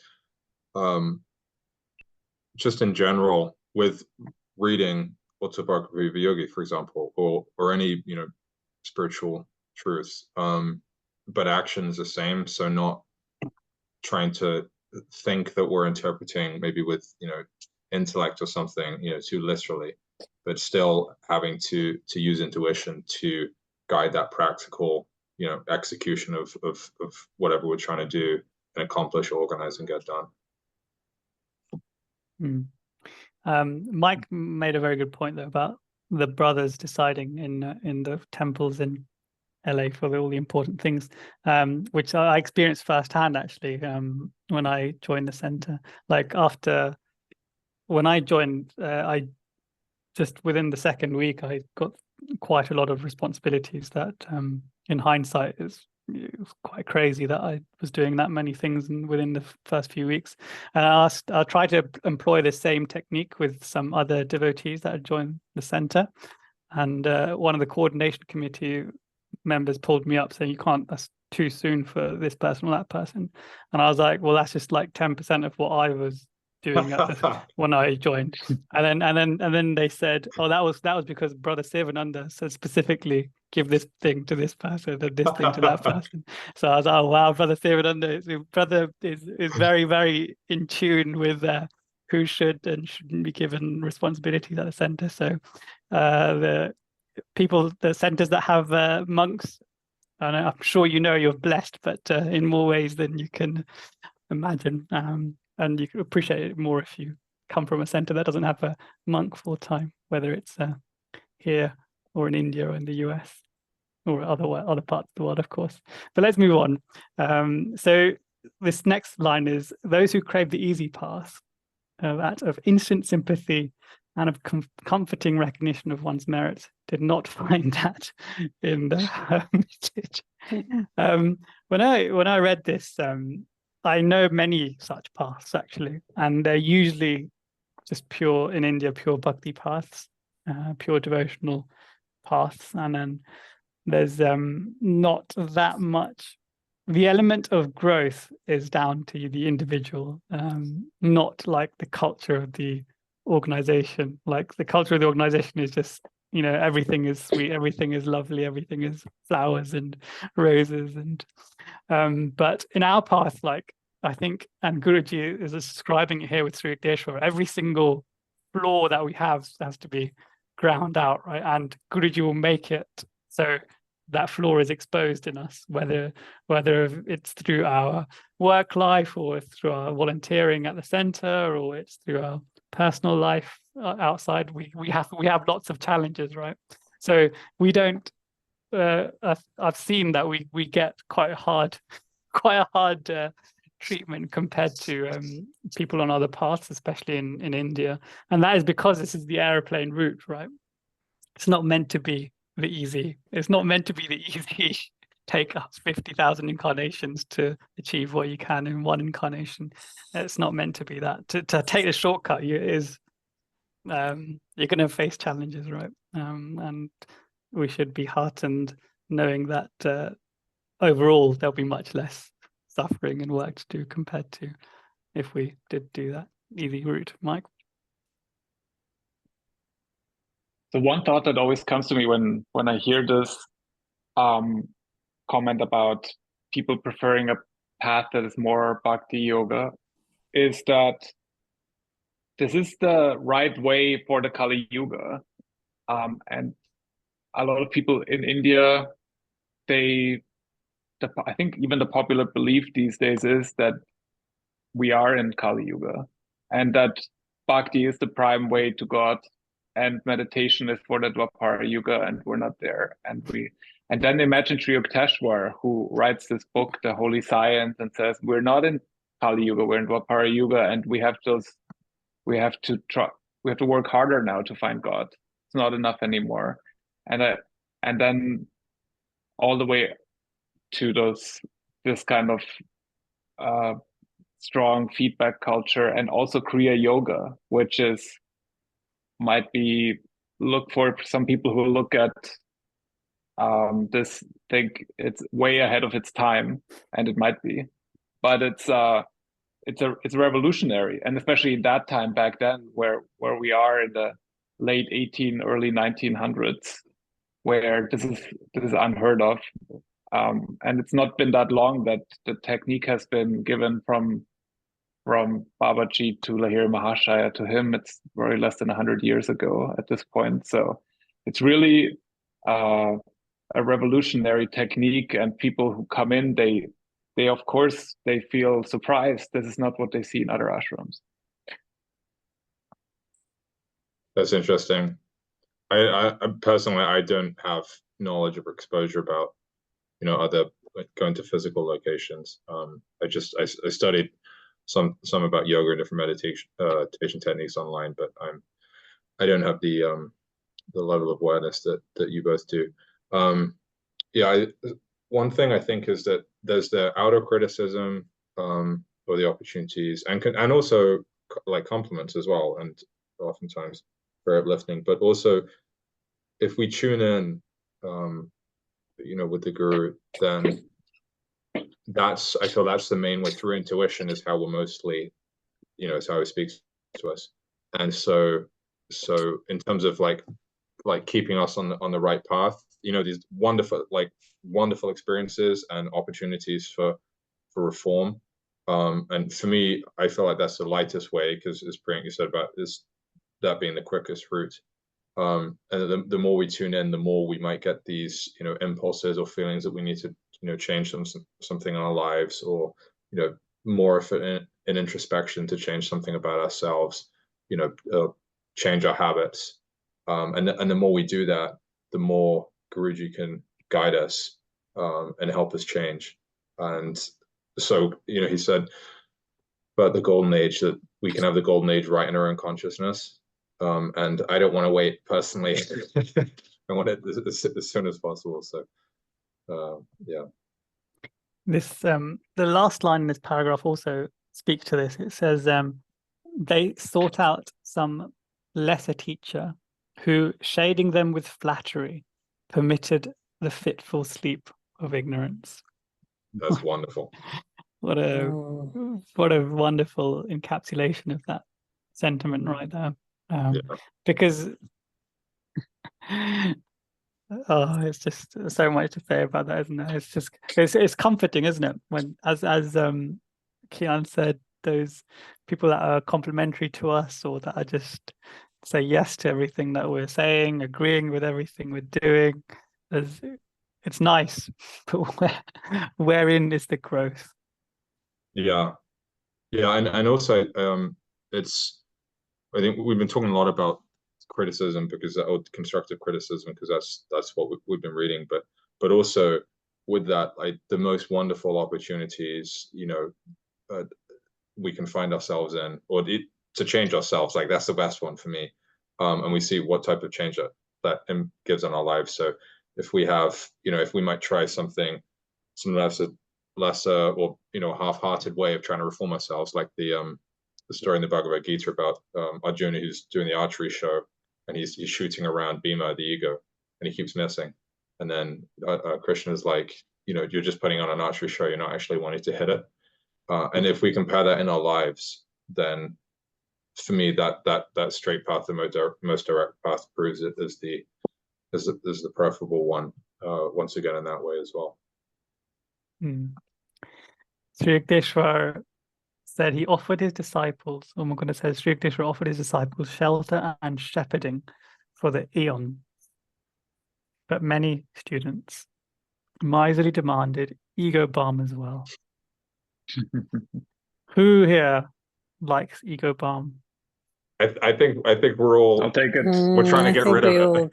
just in general with reading Autobiography of a Yogi, for example, or any spiritual truths, but action is the same. So not trying to think that we're interpreting maybe with intellect or something too literally, but still having to use intuition to guide that practical execution of whatever we're trying to do and accomplish, organize, and get done. Mike made a very good point though about the brothers deciding in the temples in LA for all the important things, which I experienced firsthand actually when I joined the center. Like when I joined, I just within the second week I got quite a lot of responsibilities that in hindsight it was quite crazy that I was doing that many things within the first few weeks. And I'll try to employ the same technique with some other devotees that had joined the center. And one of the coordination committee members pulled me up saying, that's too soon for this person or that person. And I was like, well, that's just like 10% of what I was doing when I joined. And then they said, oh, that was because Brother Sivananda said specifically give this thing to this person and this thing to that person. So I was like, oh wow, Brother Sivananda is very, very in tune with who should and shouldn't be given responsibilities at the center. So the centers that have monks, and I'm sure you're blessed, but in more ways than you can imagine. And you can appreciate it more if you come from a center that doesn't have a monk full time, whether it's here or in India or in the US or other parts of the world, of course. But let's move on. So this next line is, those who crave the easy path, that of instant sympathy and of comforting recognition of one's merit, did not find that in the hermitage. When I read this, I know many such paths actually, and they're usually just pure bhakti paths, pure devotional paths, and then there's not that much. The element of growth is down to the individual, not like the culture of the organization. Like the culture of the organization is just, everything is sweet, everything is lovely, everything is flowers and roses. And but in our path, like I think, and Guruji is describing it here with Sri Yukteswar, every single flaw that we have has to be ground out, right? And Guruji will make it so that flaw is exposed in us, whether it's through our work life or through our volunteering at the center or it's through our personal life outside. We have lots of challenges, right? So we don't. I've seen that we get quite a hard treatment compared to people on other paths, especially in India, and that is because this is the airplane route, right? It's not meant to be the easy. It's not meant to be the easy. Take up 50,000 incarnations to achieve what you can in one incarnation. It's not meant to be that. To take the shortcut, you're going to face challenges, right? And we should be heartened knowing that overall there'll be much less suffering and work to do compared to if we did do that easy route. Mike? The one thought that always comes to me when I hear this comment about people preferring a path that is more bhakti yoga is that this is the right way for the Kali Yuga. And a lot of people in India, I think even the popular belief these days is that we are in Kali Yuga and that bhakti is the prime way to God and meditation is for the Dwapara Yuga and we're not there. And then imagine Sri Yukteswar, who writes this book, The Holy Science, and says, we're not in Kali Yuga, we're in Dwapara Yuga, and we have to work harder now to find God. It's not enough anymore. And then all the way to this kind of strong feedback culture, and also Kriya Yoga, which might be look for some people who look at this, think it's way ahead of its time, and it might be, but it's revolutionary, and especially in that time back then, where we are in the late early 1900s, where this is unheard of, and it's not been that long that the technique has been given from Babaji to Lahiri Mahashaya to him. It's very less than 100 years ago at this point. So it's really a revolutionary technique, and people who come in, they of course, they feel surprised. This is not what they see in other ashrams. That's interesting. I personally, I don't have knowledge or exposure about, other going to physical locations. I studied some about yoga and different meditation techniques online, but I don't have the level of awareness that you both do. One thing I think is that there's the outer criticism or the opportunities, and also like compliments as well, and oftentimes very uplifting. But also, if we tune in, with the guru, then I feel that's the main way. Through intuition is how we're mostly, it's how he speaks to us. And so in terms of like keeping us on the right path, these wonderful experiences and opportunities for reform. And for me, I feel like that's the lightest way, because as Priyanka said about that being the quickest route. And the more we tune in, the more we might get these, impulses or feelings that we need to, change something in our lives, or, more of an introspection to change something about ourselves, change our habits. And the more we do that, the more Guruji can guide us and help us change. And so, he said about the golden age, that we can have the golden age right in our own consciousness. And I don't want to wait personally. I want it as soon as possible. So, yeah. This the last line in this paragraph also speaks to this. It says, they sought out some lesser teacher who, shading them with flattery, permitted the fitful sleep of ignorance. That's wonderful. What a wonderful encapsulation of that sentiment right there. Because it's just so much to say about that, isn't there? It's just it's comforting, isn't it? When as Cian said, those people that are complimentary to us, or that are just say yes to everything that we're saying, agreeing with everything we're doing, it's nice, but wherein is the growth? And also it's, I think we've been talking a lot about criticism or constructive criticism, because that's what we've been reading, but also with that, like, the most wonderful opportunities, we can find ourselves in, or to change ourselves, like that's the best one for me. And we see what type of change that gives in our lives. So if we have, if we might try some lesser or half-hearted way of trying to reform ourselves, like the story in the Bhagavad Gita about Arjuna, who's doing the archery show, and he's shooting around Bhima, the ego, and he keeps missing. And then Krishna's like, you're just putting on an archery show, you're not actually wanting to hit it. And if we compare that in our lives, then for me, that straight path, the most direct path, proves it as the preferable one. Once again, in that way as well. Sri Yukteswar said he offered his disciples, or Mukunda says Sri Yukteswar offered his disciples shelter and shepherding for the eon, but many students miserly demanded ego balm as well. Who here likes ego balm? I think we're all. I'll take it. We're trying to get rid of it.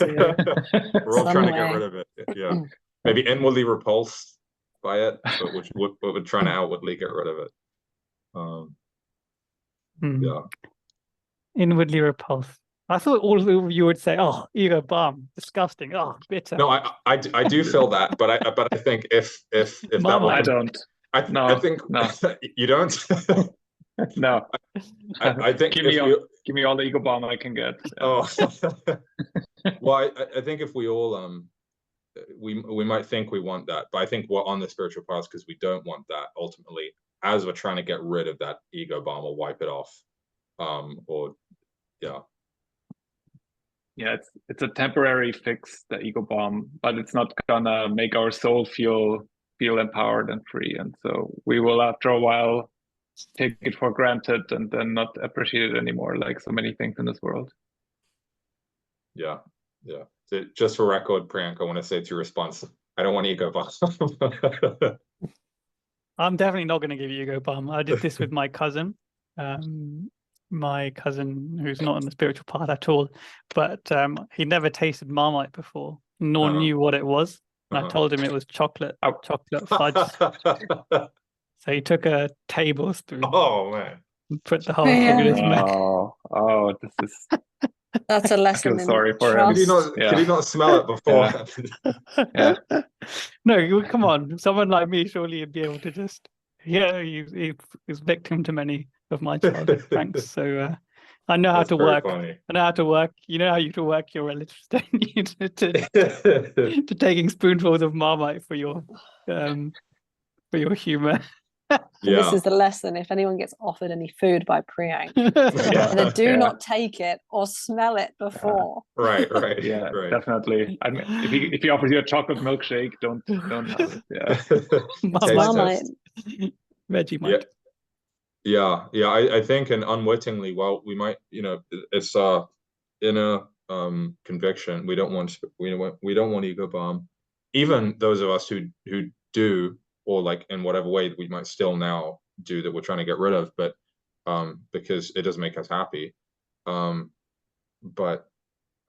We're all trying to get rid of it. Yeah, maybe inwardly repulsed by it, but we're trying to outwardly get rid of it. Yeah. Inwardly repulsed. I thought all of you would say, "Oh, ego balm, disgusting. Oh, bitter." No, I do feel that, but I think if Mama, I don't. I think no. You don't. No. I think give me all the ego balm I can get. Oh. Well, I think if we all we might think we want that, but I think we're on the spiritual path because we don't want that ultimately, as we're trying to get rid of that ego balm or wipe it off. It's a temporary fix, the ego balm, but it's not gonna make our soul feel empowered and free. And so we will, after a while, take it for granted and then not appreciate it anymore, like so many things in this world. Yeah. So just for record, Priyanka, I want to say to your response, I don't want ego balm. I'm definitely not going to give you ego balm. I did this with my cousin. My cousin, who's not on the spiritual path at all, but he never tasted Marmite before, nor knew what it was. And I told him it was chocolate fudge. So he took a tablespoon. Oh man! And put the whole thing in his mouth. Oh, this is. That's a lesson. I feel sorry for him. Could he not smell it before? Yeah. No, come on. Someone like me, surely you'd be able to just. Yeah, he was victim to many of my childhood pranks. So I know how to work. Funny. I know how to work. You know how you to work your relatives, don't you? to taking spoonfuls of Marmite for your humor. Yeah. This is the lesson. If anyone gets offered any food by Priyank, either do not take it or smell it before. Right. Yeah, right. Definitely. I mean, if he offers you a chocolate milkshake, don't have it. Yeah. Marmite. Vegemite. Yeah. I think, and unwittingly, well, we might, it's inner conviction. We don't want ego balm. Even those of us who do, or like in whatever way we might still now do that, we're trying to get rid of, but because it doesn't make us happy. But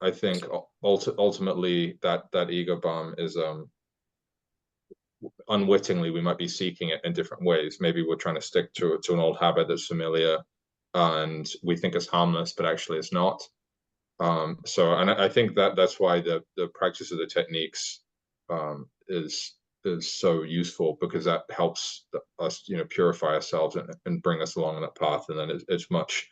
I think ultimately that ego balm is unwittingly we might be seeking it in different ways. Maybe we're trying to stick to an old habit that's familiar and we think it's harmless, but actually it's not. So, and I think that's why the practice of the techniques is so useful, because that helps us, purify ourselves and bring us along that path. And then it's much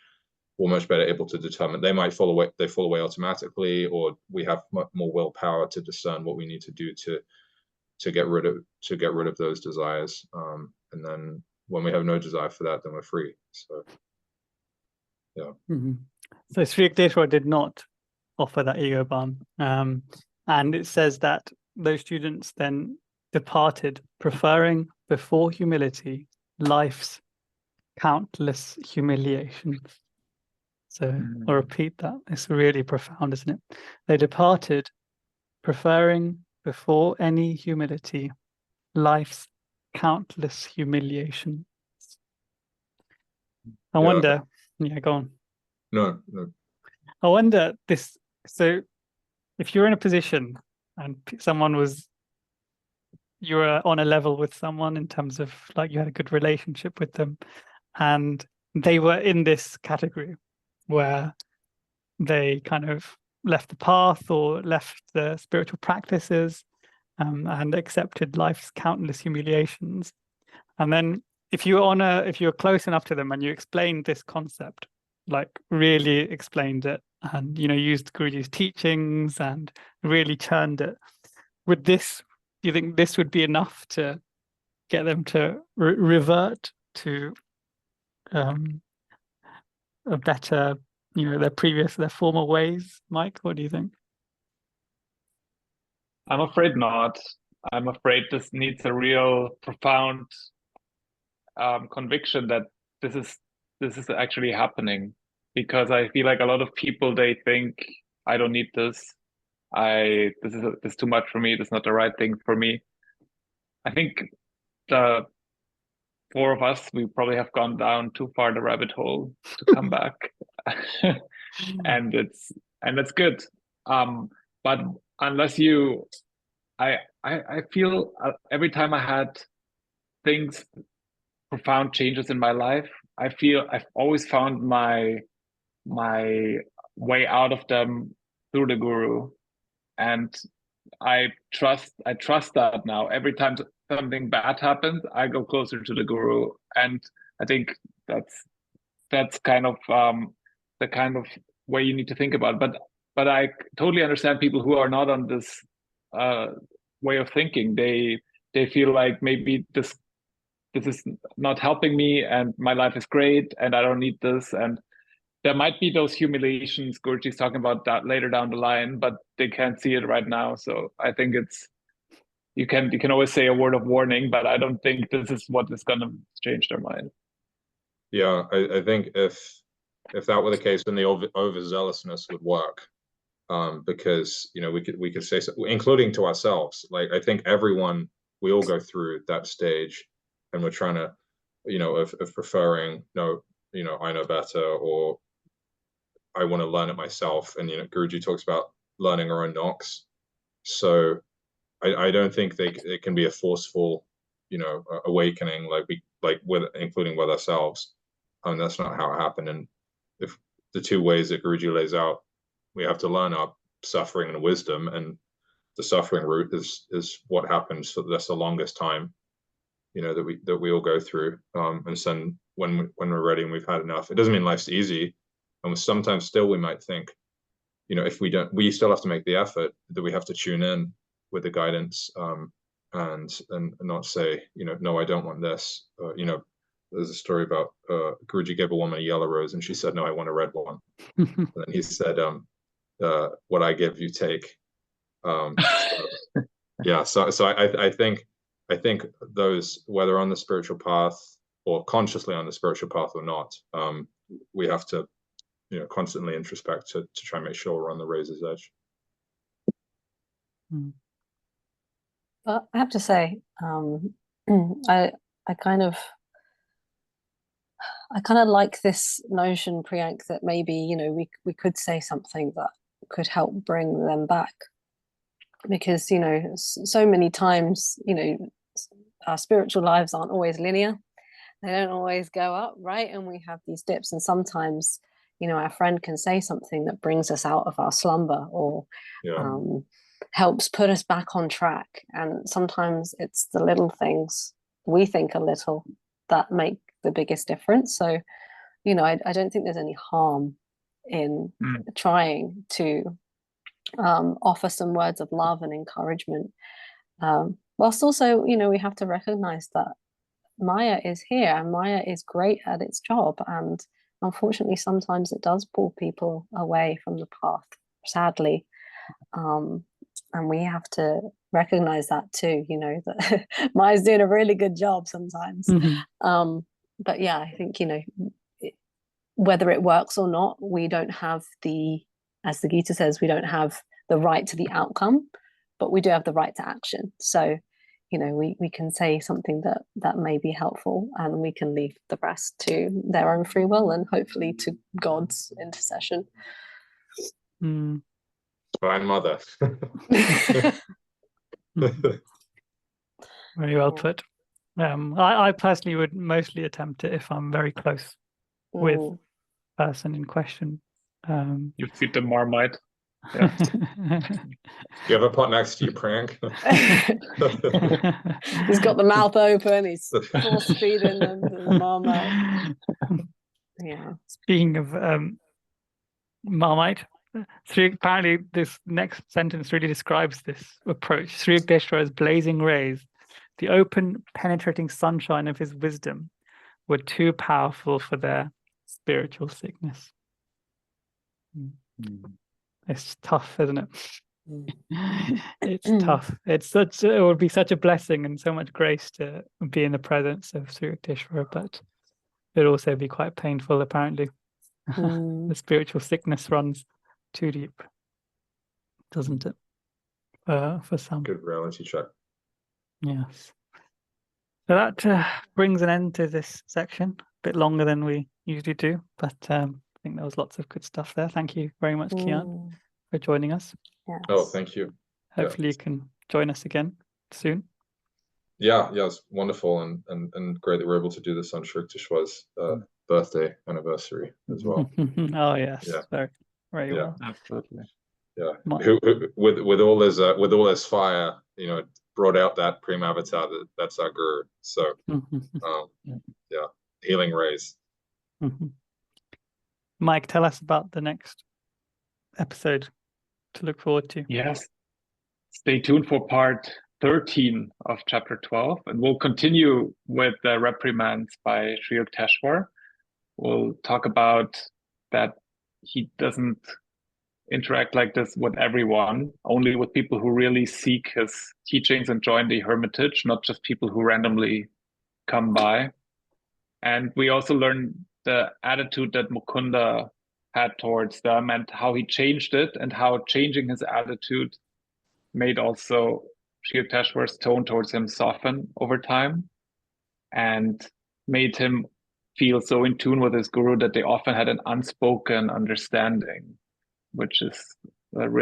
we're much better able to determine. They might fall away, they fall away automatically, or we have much more willpower to discern what we need to do to get rid of those desires. And then when we have no desire for that, then we're free. So yeah. So Sri Yukteswar did not offer that ego balm, and it says that those students then departed, preferring before humility life's countless humiliations. So I'll repeat that. It's really profound, isn't it? They departed, preferring before any humility life's countless humiliations. I wonder. Yeah, go on. No. I wonder this. So, if you're in a position and you were on a level with someone in terms of like you had a good relationship with them, and they were in this category where they kind of left the path or left the spiritual practices, and accepted life's countless humiliations. And then if you're close enough to them and you explained this concept, like really explained it, and used Guruji's teachings and really churned it, do you think this would be enough to get them to revert to a better, their former ways? Mike, what do you think? I'm afraid not. I'm afraid this needs a real profound conviction that this is actually happening, because I feel like a lot of people, they think, I don't need this. This is too much for me. This is not the right thing for me. I think the four of us, we probably have gone down too far the rabbit hole to come back, and it's good. But unless I feel every time I had profound changes in my life, I feel I've always found my way out of them through the Guru, and I trust that now. Every time something bad happens, I go closer to the Guru, and I think that's kind of the kind of way you need to think about it. But I totally understand people who are not on this way of thinking. They feel like maybe this is not helping me, and my life is great, and I don't need this. And there might be those humiliations Guruji's talking about that later down the line, but they can't see it right now. So I think you can always say a word of warning, but I don't think this is what is going to change their mind. Yeah, I think if that were the case, then the overzealousness would work, because we could say so, including to ourselves. Like, I think we all go through that stage, and we're trying to, of preferring, I know better, or I want to learn it myself. And Guruji talks about learning our own knocks. So I don't think it can be a forceful, awakening, including with ourselves. And that's not how it happened. And if the two ways that Guruji lays out, we have to learn our suffering and wisdom, and the suffering route is what happens for that's the longest time, that we all go through. And so when we're ready and we've had enough, it doesn't mean life's easy. And sometimes still we might think, if we still have to make the effort, that we have to tune in with the guidance, and not say, no, I don't want this. There's a story about Guruji gave a woman a yellow rose, and she said, no, I want a red one. And then he said, what I give, you take. So I think those, whether on the spiritual path or consciously on the spiritual path or not, we have to constantly introspect to try and make sure we're on the razor's edge. Well, I have to say, I kind of like this notion, Priyank, that maybe we could say something that could help bring them back, because so many times our spiritual lives aren't always linear. They don't always go up, right? And we have these dips, and sometimes our friend can say something that brings us out of our slumber, or helps put us back on track. And sometimes it's the little things we think are little that make the biggest difference. So I don't think there's any harm in trying to offer some words of love and encouragement, whilst also, we have to recognize that Maya is here and Maya is great at its job, and unfortunately sometimes it does pull people away from the path, sadly, and we have to recognize that too, that Maya's doing a really good job sometimes. But yeah, I think whether it works or not, we don't have as the Gita says, we don't have the right to the outcome, but we do have the right to action. So we can say something that may be helpful, and we can leave the rest to their own free will and hopefully to God's intercession. Fine, Mother. Very well put. I personally would mostly attempt it if I'm very close with the person in question. You feed the Marmite. Yeah. You have a pot next to you, Prank. He's got the mouth open, he's force feeding them to the Marmite. Yeah. Speaking of Marmite, apparently this next sentence really describes this approach. Sri Yukteswar's blazing rays, the open, penetrating sunshine of his wisdom, were too powerful for their spiritual sickness. It's tough, isn't it? It's tough. It would be such a blessing and so much grace to be in the presence of Sri Yukteswar, but it'd also be quite painful, apparently. The spiritual sickness runs too deep, doesn't it? For some. Good reality check. Yes. So that brings an end to this section. A bit longer than we usually do, but I think there was lots of good stuff there. Thank you very much, Cian, for joining us. Yes. Oh, thank you. Hopefully you can join us again soon. Yeah, it's wonderful and great that we're able to do this on Sri Yukteswar's birthday anniversary as well. Oh yes, very well. Absolutely. Yeah, who with all his fire, brought out that Prem Avatar. That's our guru. So, healing rays. Mike, tell us about the next episode to look forward to. Yes. Stay tuned for part 13 of chapter 12, and we'll continue with the reprimands by Sri Yukteswar. We'll talk about that he doesn't interact like this with everyone, only with people who really seek his teachings and join the hermitage, not just people who randomly come by. And we also learn the attitude that Mukunda had towards them and how he changed it, and how changing his attitude made also Sri Yukteswar's tone towards him soften over time, and made him feel so in tune with his guru that they often had an unspoken understanding, which is they were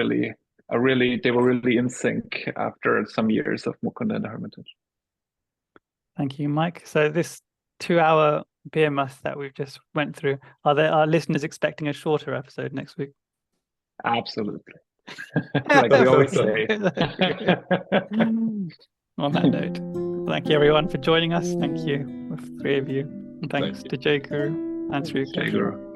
really in sync after some years of Mukunda in the hermitage. Thank you, Mike. So this 2-hour beer must that we've just went through, are our listeners expecting a shorter episode next week? Absolutely. Like we always say. On that note, thank you everyone for joining us. Thank you, the three of you. And thanks to Jay Guru and Sri Yukteswar. Jay Guru.